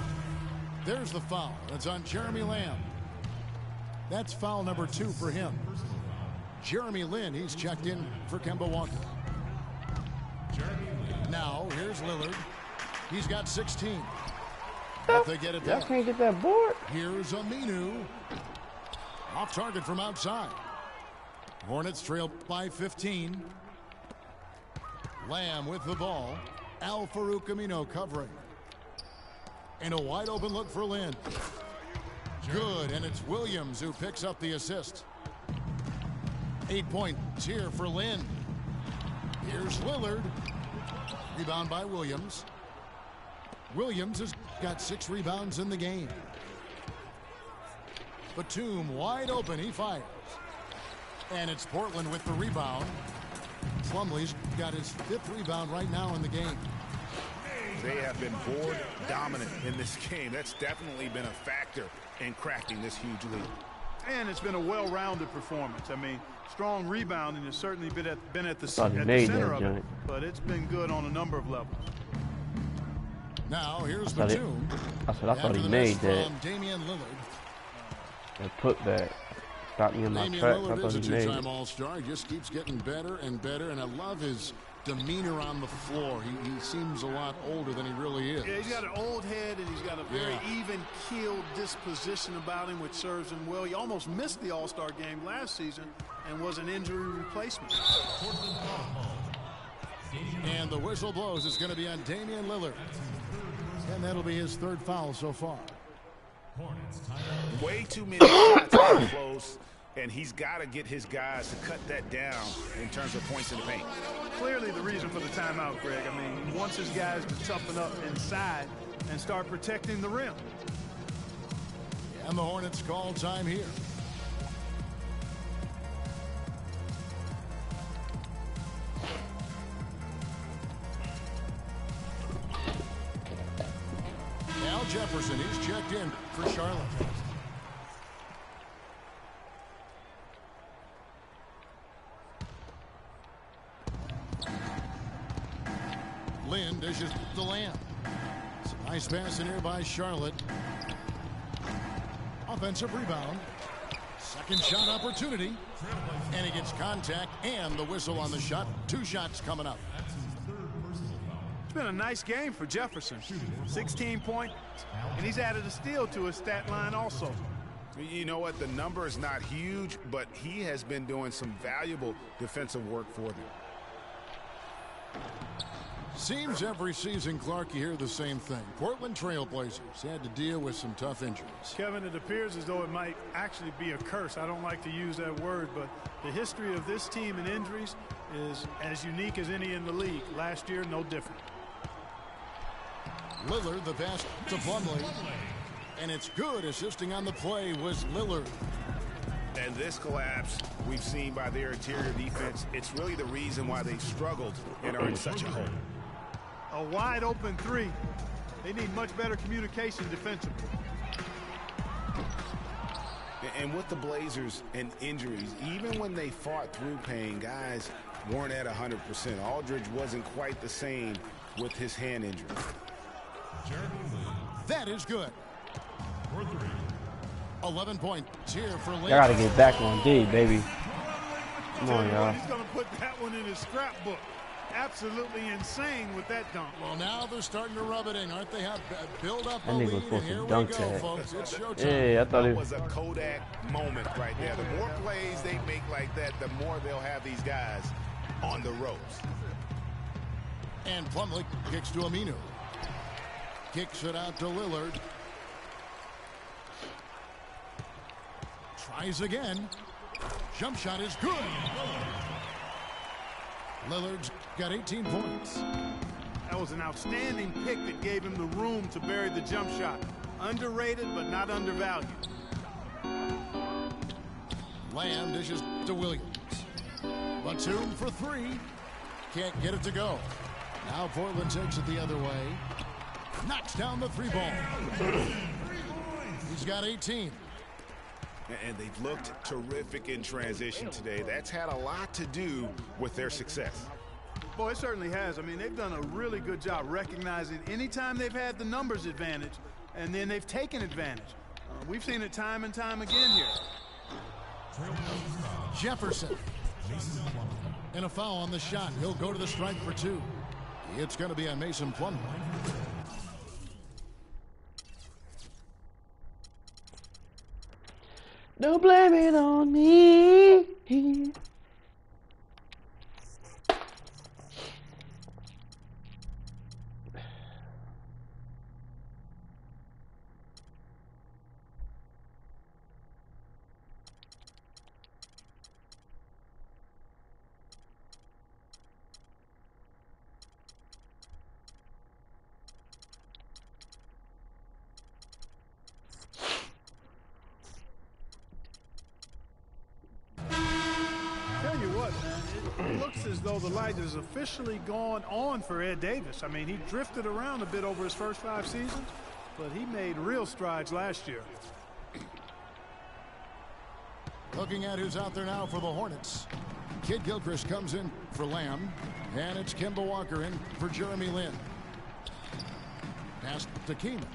There's the foul. It's on Jeremy Lamb. That's foul number 2 for him. Jeremy Lin, he's checked in for Kemba Walker. Now, here's Lillard. He's got 16. If they get it back. Y'all can't get that board. Here's Aminu. Off target from outside. Hornets trail by 15. Lamb with the ball. Al-Farouq Aminu covering. And a wide open look for Lin. Good, and it's Williams who picks up the assist. 8 points here for Lin. Here's Lillard. Rebound by Williams. Williams has got 6 rebounds in the game. Batum wide open. He fires. And it's Portland with the rebound. Plumlee's got his 5th rebound right now in the game. They have been board dominant in this game. That's definitely been a factor in cracking this huge lead. And it's been a well-rounded performance. I mean, strong rebounding has certainly been at the center of it, but it's been good on a number of levels. Now here's I Batum. thought he made that. Damian Lillard. That putback. Got me in my Damian tracks. I Lillard thought is a he made two-time it. All-Star. He just keeps getting better and better, and I love his demeanor on the floor. He seems a lot older than he really is. Yeah, he's got an old head, and he's got a very even-keeled disposition about him, which serves him well. He almost missed the All-Star game last season and was an injury replacement. And the whistle blows. It's going to be on Damian Lillard. And that'll be his third foul so far. Way too many shots are close, and he's got to get his guys to cut that down in terms of points in the paint. Clearly the reason for the timeout, Greg. I mean, he wants his guys to toughen up inside and start protecting the rim. And the Hornets call time here. Al Jefferson, he's checked in for Charlotte. Lynn dishes to Lamb. It's a nice pass in here by Charlotte. Offensive rebound. Second shot opportunity. And he gets contact and the whistle on the shot. 2 shots coming up. It's been a nice game for Jefferson. 16 points, and he's added a steal to his stat line also. You know what? The number is not huge, but he has been doing some valuable defensive work for them. Seems every season, Clark, you hear the same thing. Portland Trailblazers had to deal with some tough injuries. Kevin, it appears as though it might actually be a curse. I don't like to use that word, but the history of this team in injuries is as unique as any in the league. Last year, no different. Lillard, the pass to Plumlee. And it's good. Assisting on the play was Lillard. And this collapse we've seen by their interior defense, it's really the reason why they've struggled and are in such a hole. A wide open three. They need much better communication defensively. And with the Blazers and injuries, even when they fought through pain, guys weren't at 100%. Aldridge wasn't quite the same with his hand injury. That is good. 11 points here for Lillard. I gotta get back on D, baby. Come on, y'all. He's going to put that one in his scrapbook. Absolutely insane with that dunk. Well, now they're starting to rub it in, aren't they? Have build up a That nigga lead, was supposed and here to we dunk go, that. folks. It's showtime. Yeah, I thought That it was a Kodak moment right there. The more plays they make like that, the more they'll have these guys on the ropes. And Plumlee kicks to Aminu. Kicks it out to Lillard. Tries again. Jump shot is good. Lillard's got 18 points. That was an outstanding pick that gave him the room to bury the jump shot. Underrated, but not undervalued. Lamb dishes to Williams. Batum for 3. Can't get it to go. Now Portland takes it the other way. Knocks down the 3 ball. He's got 18. And they've looked terrific in transition today. That's had a lot to do with their success. Boy, it certainly has. I mean, they've done a really good job recognizing anytime they've had the numbers advantage, and then they've taken advantage. We've seen it time and time again here. Jefferson. And a foul on the shot. He'll go to the strike for 2. It's going to be on Mason Plumlee. Don't blame it on me. It looks as though the light has officially gone on for Ed Davis. I mean, he drifted around a bit over his first 5 seasons, but he made real strides last year. Looking at who's out there now for the Hornets. Kid Gilchrist comes in for Lamb, and it's Kemba Walker in for Jeremy Lin. Pass to Keenan.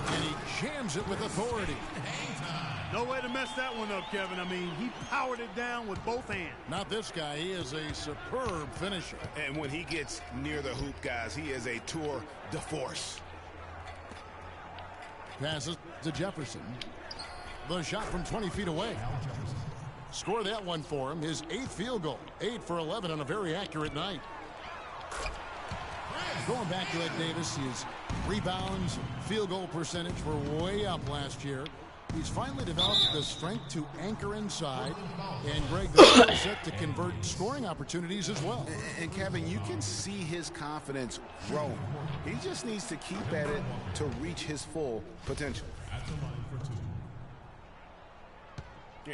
And he jams it with authority. No way to mess that one up, Kevin. I mean, he powered it down with both hands. Not this guy. He is a superb finisher. And when he gets near the hoop, guys, he is a tour de force. Passes to Jefferson. The shot from 20 feet away. Score that one for him. His 8th field goal. 8 for 11 on a very accurate night. Going back to Ed Davis, his rebounds, field goal percentage were way up last year. He's finally developed the strength to anchor inside, and Greg, the skill set to convert scoring opportunities as well. And Kevin, you can see his confidence growing. He just needs to keep at it to reach his full potential.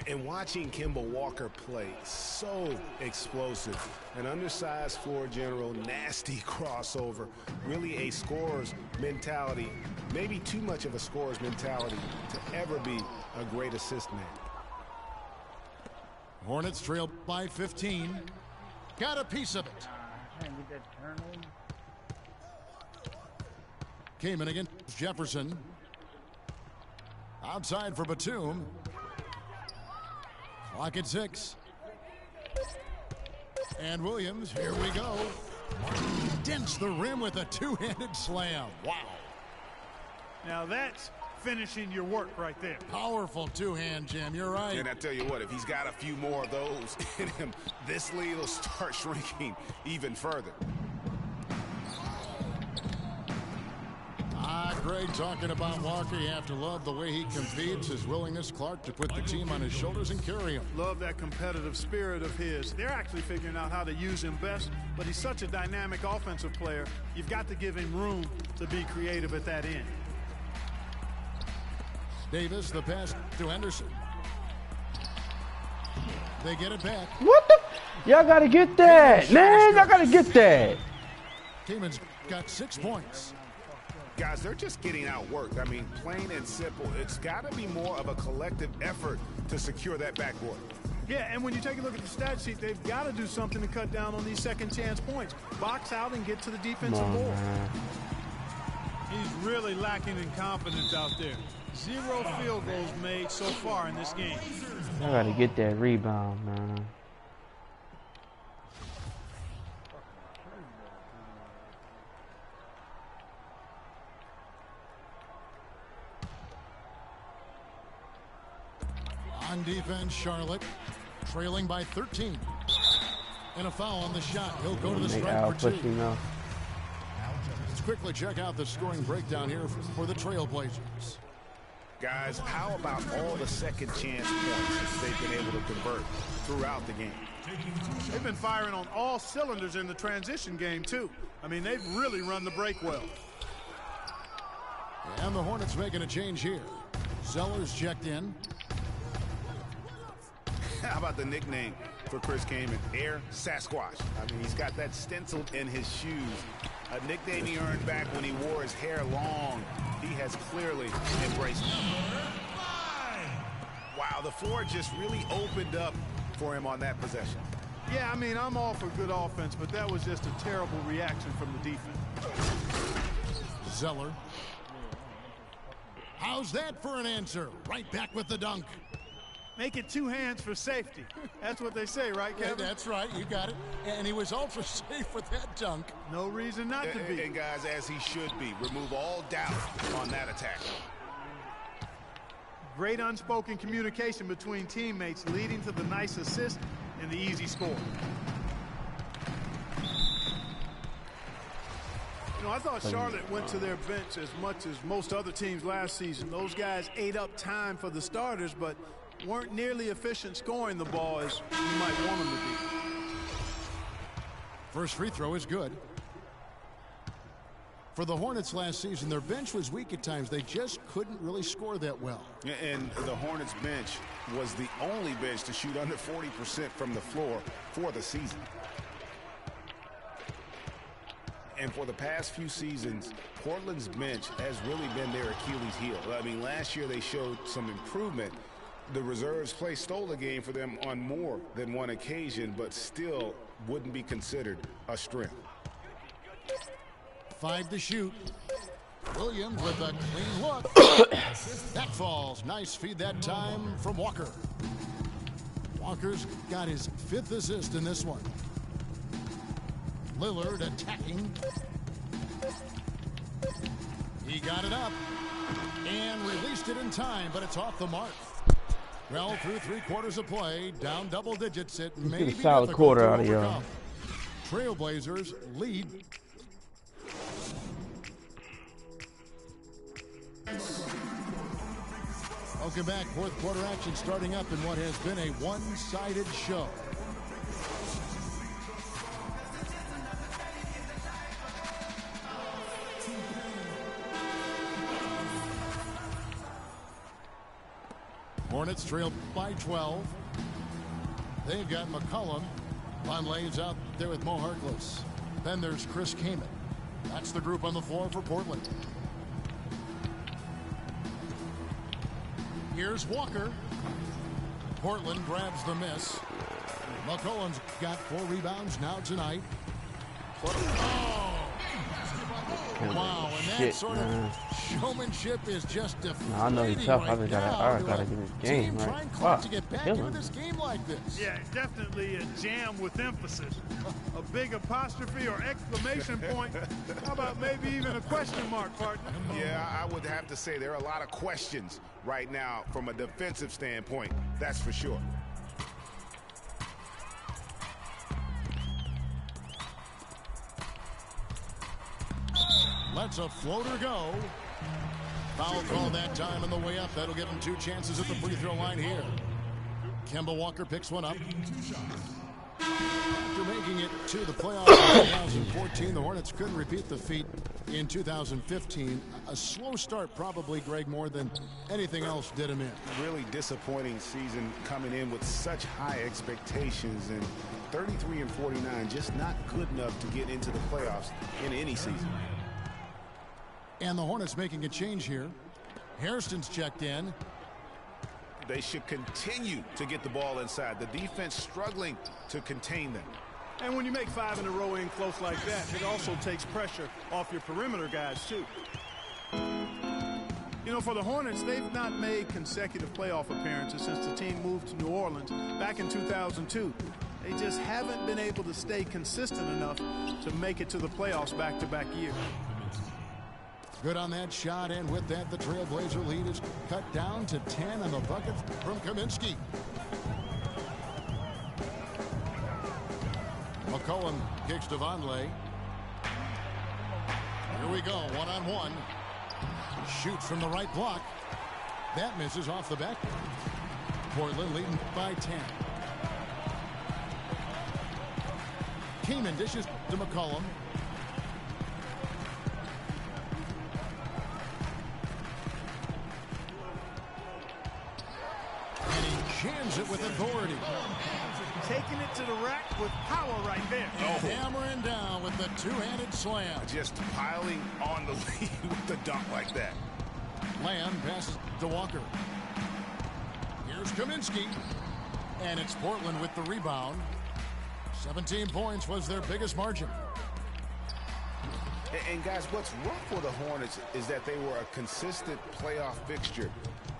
And watching Kemba Walker play, so explosive. An undersized floor general, nasty crossover. Really a scorer's mentality, maybe too much of a scorer's mentality to ever be a great assist man. Hornets trail by 15. Got a piece of it. Can't get that turn on. Came in against Jefferson. Outside for Batum. Clock at 6. And Williams, here we go. Dents the rim with a two-handed slam. Wow. Now that's finishing your work right there. Powerful two-hand jam. You're right. And I tell you what, if he's got a few more of those in him, this lead will start shrinking even further. Greg talking about Walker. You have to love the way he competes, his willingness, Clark, to put the team on his shoulders and carry him. Love that competitive spirit of his. They're actually figuring out how to use him best, but he's such a dynamic offensive player. You've got to give him room to be creative at that end. Davis, the pass to Henderson. They get it back. What the? Y'all got to get that, man. Y'all got to get that. Timon's got 6 points. Guys, they're just getting outworked. I mean, plain and simple. It's got to be more of a collective effort to secure that backboard. Yeah, and when you take a look at the stat sheet, they've got to do something to cut down on these second chance points. Box out and get to the defensive board. He's really lacking in confidence out there. 0 field goals made so far in this game. I got to get that rebound, man. On defense, Charlotte trailing by 13. And a foul on the shot. He'll go to the strike for 2. Let's quickly check out the scoring breakdown here for the Trailblazers. Guys, how about all the second chance points they've been able to convert throughout the game? They've been firing on all cylinders in the transition game, too. I mean, they've really run the break well. And the Hornets making a change here. Zeller's checked in. How about the nickname for Chris Kaman? Air Sasquatch. I mean, he's got that stenciled in his shoes. A nickname he earned back when he wore his hair long. He has clearly embraced it. Wow, the floor just really opened up for him on that possession. Yeah, I mean, I'm all for good offense, but that was just a terrible reaction from the defense. Zeller. How's that for an answer? Right back with the dunk. Make it 2 hands for safety. That's what they say, right, Kevin? Yeah, that's right. You got it. And he was also safe with that dunk. No reason not to be. And guys, as he should be, remove all doubt on that attack. Great unspoken communication between teammates leading to the nice assist and the easy score. You know, I thought Charlotte went to their bench as much as most other teams last season. Those guys ate up time for the starters, but weren't nearly efficient scoring the ball as you might want them to be. First free throw is good. For the Hornets last season, their bench was weak at times. They just couldn't really score that well. And the Hornets bench was the only bench to shoot under 40% from the floor for the season. And for the past few seasons, Portland's bench has really been their Achilles heel. I mean, last year they showed some improvement. The reserves play stole the game for them on more than one occasion, but still wouldn't be considered a strength. 5 to shoot. Williams with a clean look. That falls. Nice feed that time from Walker. Walker's got his 5th assist in this one. Lillard attacking. He got it up and released it in time, but it's off the mark. Well, through 3 quarters of play, down double digits. It may be a solid difficult quarter to out of y'all. overcome. Trailblazers lead. Welcome back. 4th quarter action starting up in what has been a one-sided show. Hornets trail by 12. They've got McCollum. Vonleh's out there with Mo Harkless. Then there's Chris Kaman. That's the group on the floor for Portland. Here's Walker. Portland grabs the miss. McCollum's got 4 rebounds now tonight. Oh! Wow, and that sort of showmanship is just deflating. I know he's tough. Right I now. gotta get this game right. Trying Wow, to get back kill into him. this game like this. Yeah, definitely a jam with emphasis. A big apostrophe or exclamation point. How about maybe even a question mark, partner? Yeah, I would have to say there are a lot of questions right now from a defensive standpoint. That's for sure. Lets a floater go. Foul call that time on the way up. That'll give him 2 chances at the free throw line here. Kemba Walker picks one up. After making it to the playoffs in 2014, the Hornets couldn't repeat the feat in 2015. A slow start probably, Greg, more than anything else did him in. Really disappointing season coming in with such high expectations, and 33 and 49 just not good enough to get into the playoffs in any season. And the Hornets making a change here. Hairston's checked in. They should continue to get the ball inside. The defense struggling to contain them. And when you make 5 in a row in close like that, it also takes pressure off your perimeter guys, too. You know, for the Hornets, they've not made consecutive playoff appearances since the team moved to New Orleans back in 2002. They just haven't been able to stay consistent enough to make it to the playoffs back-to-back years. Good on that shot, and with that, the Trailblazer lead is cut down to 10 on the bucket from Kaminsky. McCollum kicks to Vonleh. Here we go, one-on-one. Shoots from the right block. That misses off the backboard. Portland leading by 10. Kaman dishes to McCollum. And he jams it with authority. Taking it to the rack with power right there. Hammering down with the 2-handed slam. Just piling on the lead with the dunk like that. Lamb passes to Walker. Here's Kaminsky. And it's Portland with the rebound. 17 points was their biggest margin. And guys, what's rough for the Hornets is that they were a consistent playoff fixture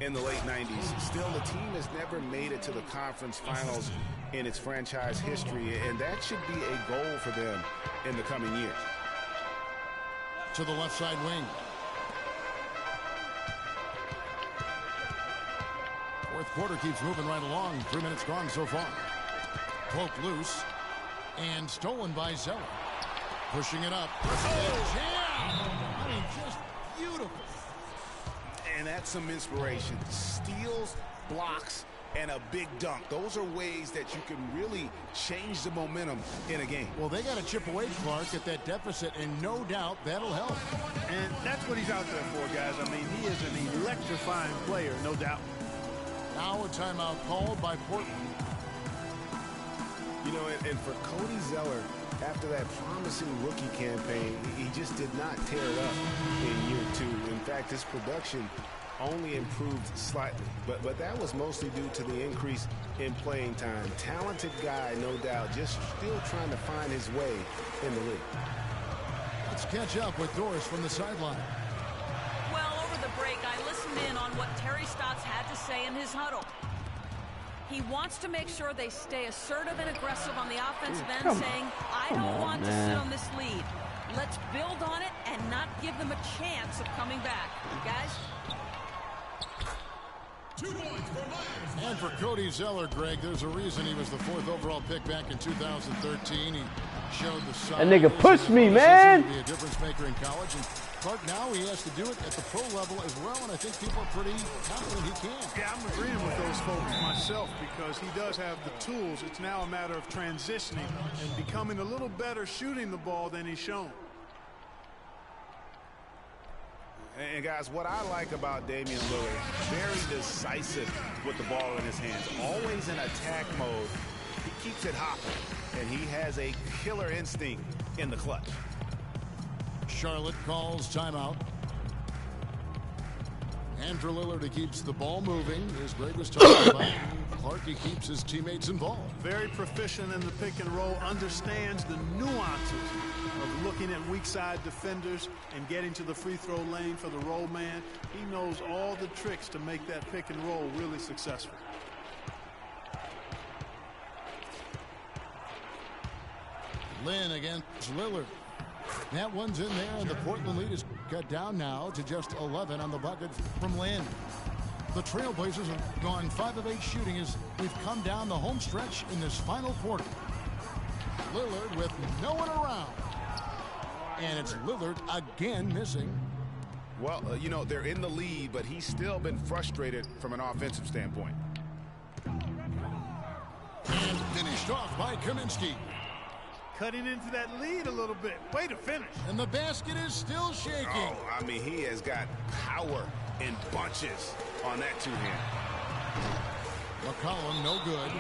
in the late 90s. Still, the team has never made it to the conference finals in its franchise history, and that should be a goal for them in the coming years. To the left side wing. Fourth quarter keeps moving right along. 3 minutes gone so far. Poked loose and stolen by Zeller. Pushing it up. Jam! I mean, just beautiful. And that's some inspiration. Steals, blocks, and a big dunk. Those are ways that you can really change the momentum in a game. Well, they got to chip away, Clark, at that deficit, and no doubt that'll help. And that's what he's out there for, guys. I mean, he is an electrifying player, no doubt. Now a timeout called by Portland. You know, and for Cody Zeller, after that promising rookie campaign, he just did not tear it up in year 2. In fact, his production only improved slightly, but that was mostly due to the increase in playing time. Talented guy, no doubt, just still trying to find his way in the league. Let's catch up with Doris from the sideline. Well, over the break, I listened in on what Terry Stotts had to say in his huddle. He wants to make sure they stay assertive and aggressive on the offensive end, saying, I don't want to sit on this lead. Let's build on it and not give them a chance of coming back. Guys? 2 points for Miami. And for Cody Zeller, Greg, there's a reason he was the 4th overall pick back in 2013. He showed the size. That nigga pushed me, man. To be a difference maker in college. And Clark, now he has to do it at the pro level as well, and I think people are pretty confident he can. Yeah, I'm agreeing with those folks myself because he does have the tools. It's now a matter of transitioning and becoming a little better shooting the ball than he's shown. And guys, what I like about Damian Lillard, very decisive with the ball in his hands, always in attack mode. He keeps it hopping, and he has a killer instinct in the clutch. Charlotte calls timeout. Andrew Lillard, he keeps the ball moving, as Greg was talking about. Clark, he keeps his teammates involved. Very proficient in the pick and roll, understands the nuances of looking at weak side defenders and getting to the free throw lane for the roll man. He knows all the tricks to make that pick and roll really successful. Lynn against Lillard. That one's in there, and the Portland lead is cut down now to just 11 on the bucket from Lynn. The Trailblazers have gone 5 of 8 shooting as we've come down the home stretch in this final quarter. Lillard with no one around. And it's Lillard again missing. Well, you know, they're in the lead, but he's still been frustrated from an offensive standpoint. And finished off by Kaminsky. Cutting into that lead a little bit. Way to finish. And the basket is still shaking. Oh, I mean, he has got power in bunches on that two-hand. McCollum, no good.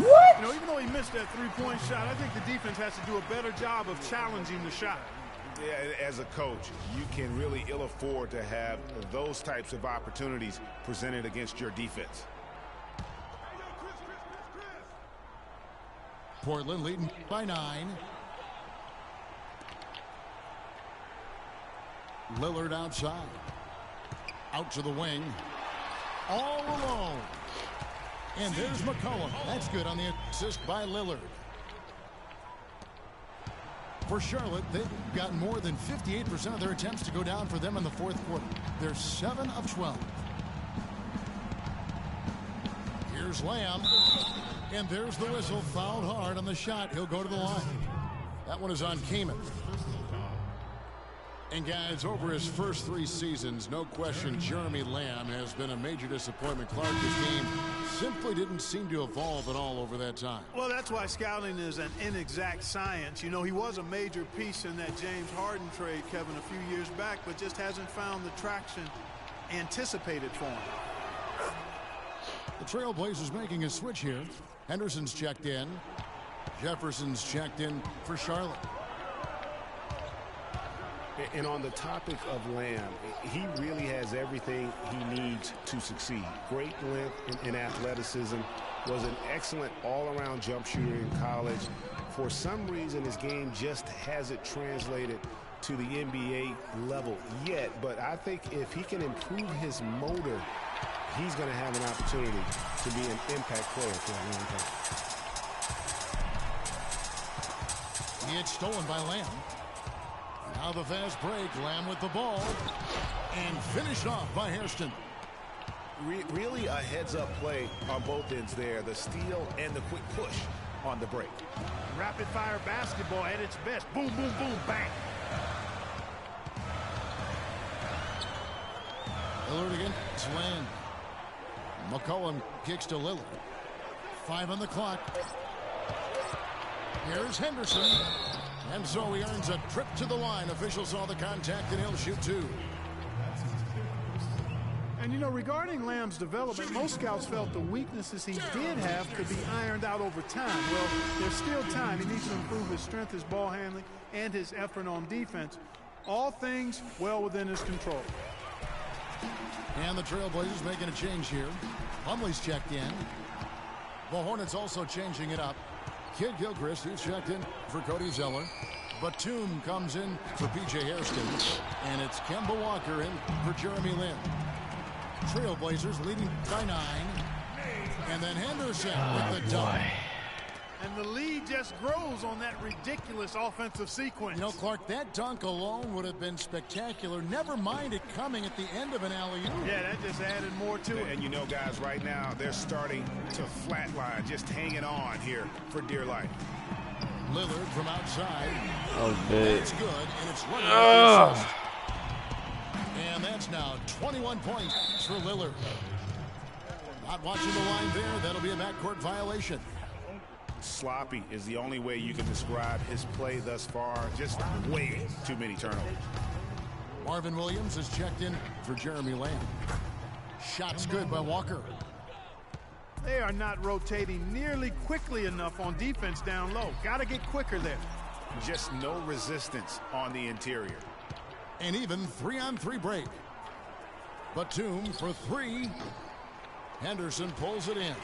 What? You know, even though he missed that three-point shot, I think the defense has to do a better job of challenging the shot. Yeah, as a coach, you can really ill afford to have those types of opportunities presented against your defense. Portland leading by 9. Lillard outside. Out to the wing. All alone. And there's McCollum. That's good on the assist by Lillard. For Charlotte, they've got more than 58% of their attempts to go down for them in the 4th quarter. They're 7 of 12. Here's Lamb. And there's the whistle. Fouled hard on the shot. He'll go to the line. That one is on Kaman. And guys, over his first 3 seasons, no question Jeremy Lamb has been a major disappointment. Clark, his game simply didn't seem to evolve at all over that time. Well, that's why scouting is an inexact science. You know, he was a major piece in that James Harden trade, Kevin, a few years back, but just hasn't found the traction anticipated for him. The Trailblazers making a switch here. Henderson's checked in. Jefferson's checked in for Charlotte. And on the topic of Lamb, he really has everything he needs to succeed. Great length and athleticism. Was an excellent all-around jump shooter in college. For some reason, his game just hasn't translated to the NBA level yet. But I think if he can improve his motor, he's going to have an opportunity to be an impact player for a long time. It's stolen by Lamb. Now the fast break. Lamb with the ball. And finished off by Hairston. Really a heads-up play on both ends there. The steal and the quick push on the break. Rapid-fire basketball at its best. Boom, boom, boom, bang. Lillard against Lamb. McCollum kicks to Lillard. 5 on the clock. Here's Henderson. And so he earns a trip to the line. Officials saw the contact, and he'll shoot 2. And, you know, regarding Lamb's development, most scouts felt the weaknesses he did have could be ironed out over time. Well, there's still time. He needs to improve his strength, his ball handling, and his effort on defense. All things well within his control. And the Trailblazers making a change here. Plumlee's checked in. The Hornets also changing it up. Kid Gilchrist, who's checked in for Cody Zeller. Batum comes in for P.J. Hairston. And it's Kemba Walker in for Jeremy Lin. Trailblazers leading by 9. And then Henderson with the dunk. And the lead just grows on that ridiculous offensive sequence. You know, Clark, that dunk alone would have been spectacular. Never mind it coming at the end of an alley-oop. Yeah, that just added more to it. And you know, guys, right now, they're starting to flatline, just hanging on here for dear life. Lillard from outside. Oh, big. That's good, and it's running with the assist. And that's now 21 points for Lillard. Not watching the line there. That'll be a backcourt violation. Sloppy is the only way you can describe his play thus far. Just way too many turnovers. Marvin Williams is checked in for Jeremy Lamb. Shots good by Walker. They are not rotating nearly quickly enough on defense down low. Got to get quicker there. Just no resistance on the interior. And even 3-on-3 break. Batum for 3. Henderson pulls it in.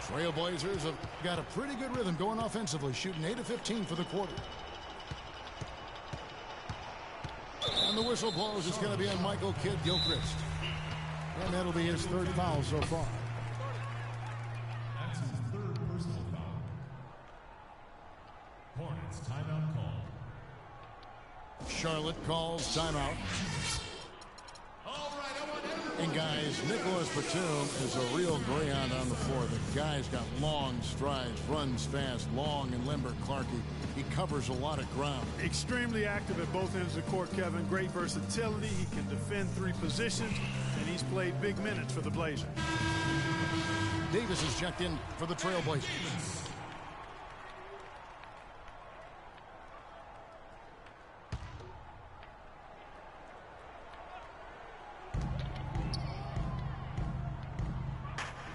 Trailblazers have got a pretty good rhythm going offensively, shooting 8 of 15 for the quarter. And the whistle blows. It's going to be on Michael Kidd Gilchrist. And that'll be his 3rd foul so far. That's his 3rd personal foul. Hornets timeout call. Charlotte calls timeout. And guys, Nicholas Batum is a real greyhound on the floor. The guy's got long strides, runs fast, long and limber. Clark, he covers a lot of ground. Extremely active at both ends of the court, Kevin. Great versatility. He can defend 3 positions, and he's played big minutes for the Blazers. Davis is checked in for the Trailblazers.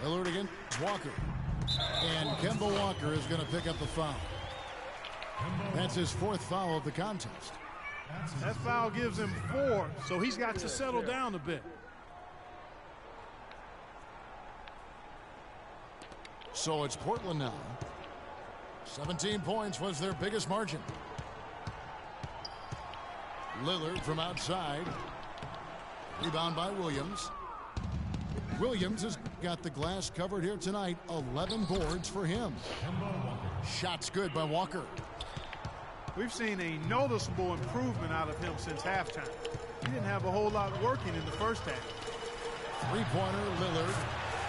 Lillard against Walker. And Kemba Walker is going to pick up the foul. That's his 4th foul of the contest. That foul gives him 4, so he's got to settle down a bit. So it's Portland now. 17 points was their biggest margin. Lillard from outside. Rebound by Williams. Williams has got the glass covered here tonight. 11 boards for him. Shots good by Walker. We've seen a noticeable improvement out of him since halftime. He didn't have a whole lot working in the first half. 3-pointer, Lillard.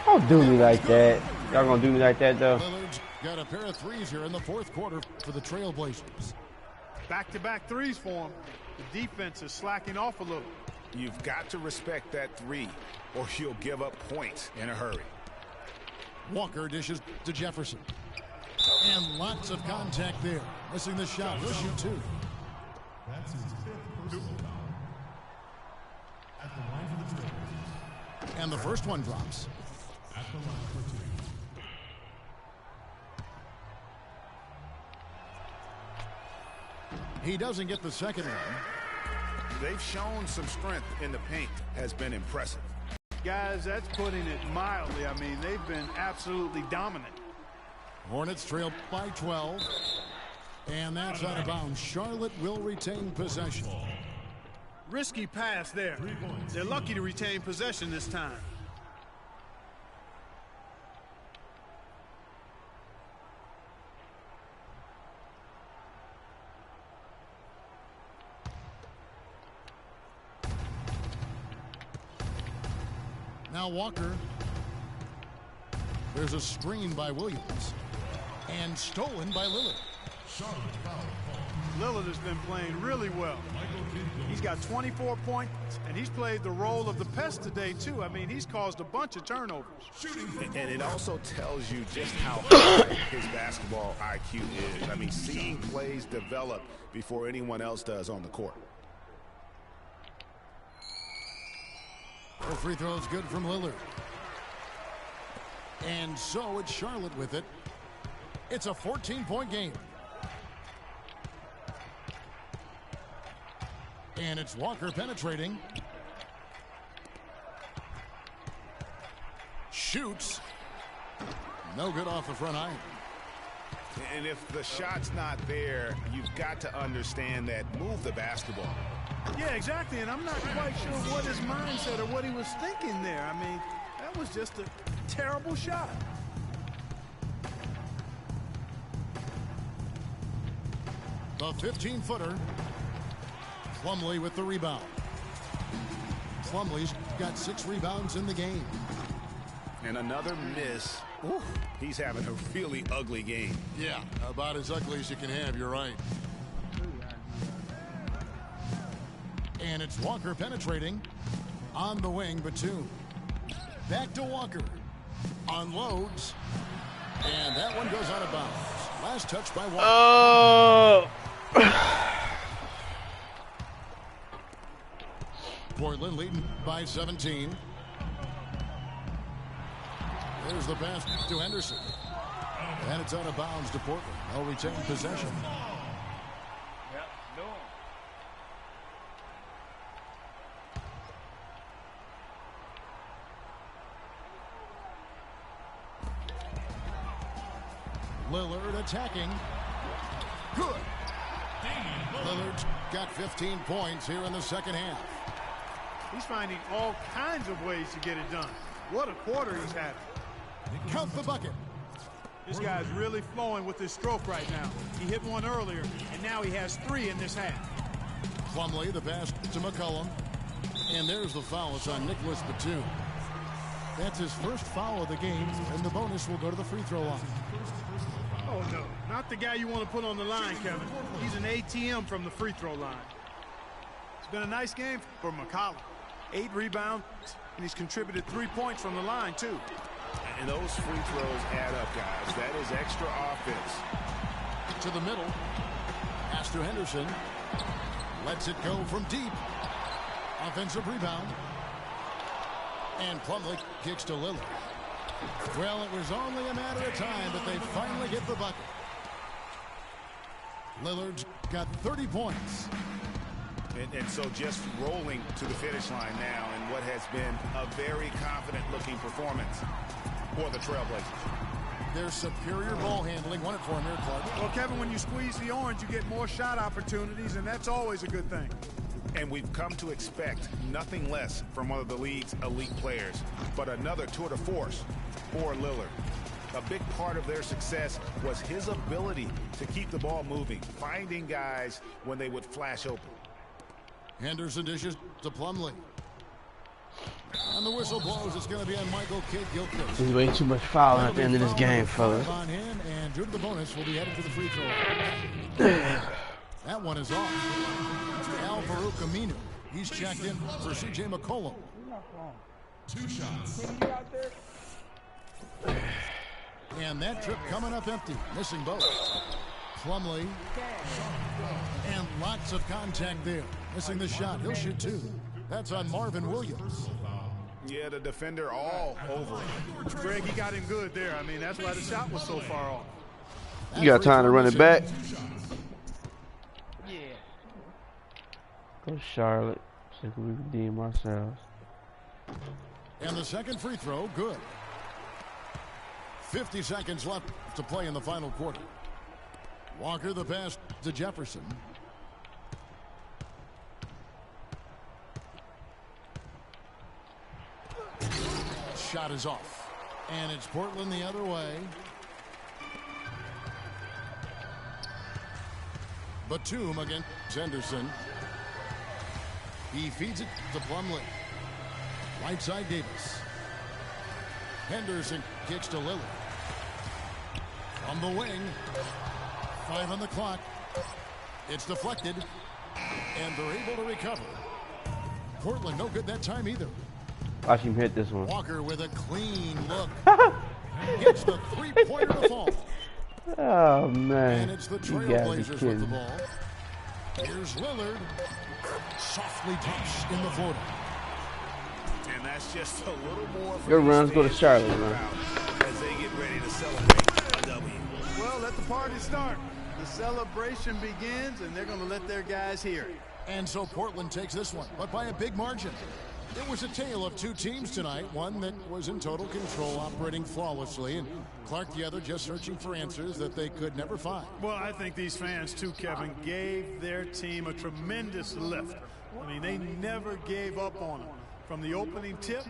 Don't do me like that. Y'all gonna do me like that, though? Lillard's got a pair of 3s here in the 4th quarter for the Trailblazers. Back-to-back 3s for him. The defense is slacking off a little. You've got to respect that 3, or you'll give up points in a hurry. Walker dishes to Jefferson. And lots of contact there. Missing the shot. He'll shoot 2. That's his 5th personal foul. At the line for the Trailblazers. And the first one drops. At the line for 2. He doesn't get the second one. They've shown some strength in the paint. Has been impressive. Guys, that's putting it mildly. I mean, they've been absolutely dominant. Hornets trail by 12. And that's out of bounds. Charlotte will retain possession. Risky pass there. They're lucky to retain possession this time. Now Walker. There's a screen by Williams. And stolen by Lillard. Lillard has been playing really well. He's got 24 points, and he's played the role of the pest today, too. I mean, he's caused a bunch of turnovers. And it also tells you just how high his basketball IQ is. I mean, seeing plays develop before anyone else does on the court. The free throw is good from Lillard. And so it's Charlotte with it. It's a 14-point game. And it's Walker penetrating. Shoots. No good off the front iron. And if the shot's not there, you've got to understand that. Move the basketball. Yeah, exactly, and I'm not quite sure what his mindset or what he was thinking there. I mean, that was just a terrible shot. The 15-footer. Plumlee with the rebound. Plumlee's got 6 rebounds in the game. And another miss. Ooh, he's having a really ugly game. Yeah, about as ugly as you can have, you're right. And it's Walker penetrating on the wing, Batum. Back to Walker. Unloads. And that one goes out of bounds. Last touch by Walker. Oh! Portland leading by 17. There's the pass to Henderson. And it's out of bounds to Portland. They'll retain possession. Yep, no. Lillard attacking. Good. Lillard's got 15 points here in the second half. He's finding all kinds of ways to get it done. What a quarter he's having. Count the bucket. This guy's really flowing with his stroke right now. He hit one earlier, and now he has 3 in this half. Plumlee, the pass to McCollum. And there's the foul. It's on Nicholas Batum. That's his first foul of the game, and the bonus will go to the free throw line. Oh, no. Not the guy you want to put on the line, Kevin. He's an ATM from the free throw line. It's been a nice game for McCollum. 8 rebounds, and he's contributed 3 points from the line, too. And those free throws add up, guys. That is extra offense. To the middle. Pass to Henderson. Lets it go from deep. Offensive rebound. And Plumlee kicks to Lillard. Well, it was only a matter of time, but they finally get the bucket. Lillard's got 30 points. And so just rolling to the finish line now in what has been a very confident-looking performance for the Trailblazers. Their superior ball handling won it for him here, Clark. Well, Kevin, when you squeeze the orange, you get more shot opportunities, and that's always a good thing. And we've come to expect nothing less from one of the league's elite players, but another tour de force for Lillard. A big part of their success was his ability to keep the ball moving, finding guys when they would flash open. Henderson dishes to Plumlee. And the whistle blows. It's going to be on Michael Kidd-Gilchrist. There's way too much fouling at the end of this game, fellas. On him, and due to the bonus, will be headed to the free throw line. That one is off. Al-Farouq Aminu. He's checked in for C.J. McCollum. 2 shots. And that trip coming up empty. Missing both. Plumlee. And lots of contact there. Missing the shot. He'll shoot 2. That's on Marvin Williams. Yeah, the defender all over him. Greg, he got him good there. I mean, that's why the shot was so far off. You got time to run it back? Yeah. Go Charlotte. So we can redeem ourselves. And the second free throw, good. 50 seconds left to play in the final quarter. Walker the pass to Jefferson. Shot is off. And it's Portland the other way. Batum against Henderson. He feeds it to Plumlee. Right side Davis. Henderson kicks to Lillard. From the wing. 5 on the clock. It's deflected. And they're able to recover. Portland no good that time either. Watch him hit this one. Walker with a clean look. Gets the three-pointer to fall. Oh, man. And it's the You gotta be Trailblazers with the kidding. ball. Here's Lillard. Softly dumps in the floater. And that's just a little more for Your these runs go to fans Charlotte, to man. as they get ready to celebrate a W. Well, let the party start. The celebration begins, and they're going to let their guys hear it. And so Portland takes this one, but by a big margin. It was a tale of two teams tonight, one that was in total control, operating flawlessly, and Clark the other just searching for answers that they could never find. Well, I think these fans, too, Kevin, gave their team a tremendous lift. I mean, they never gave up on them. From the opening tip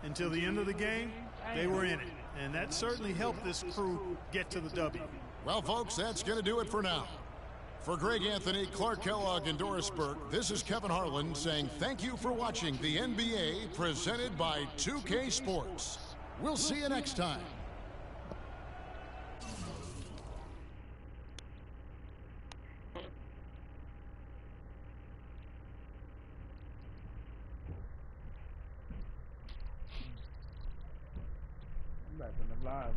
until the end of the game, they were in it. And that certainly helped this crew get to the W. Well, folks, that's going to do it for now. For Greg Anthony, Clark Kellogg, and Doris Burke, this is Kevin Harlan saying thank you for watching the NBA presented by 2K Sports. We'll see you next time. I'm back on the live.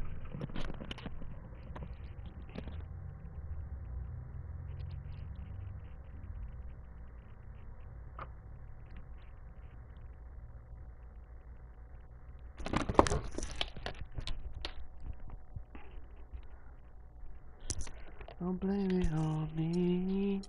Don't blame it on me.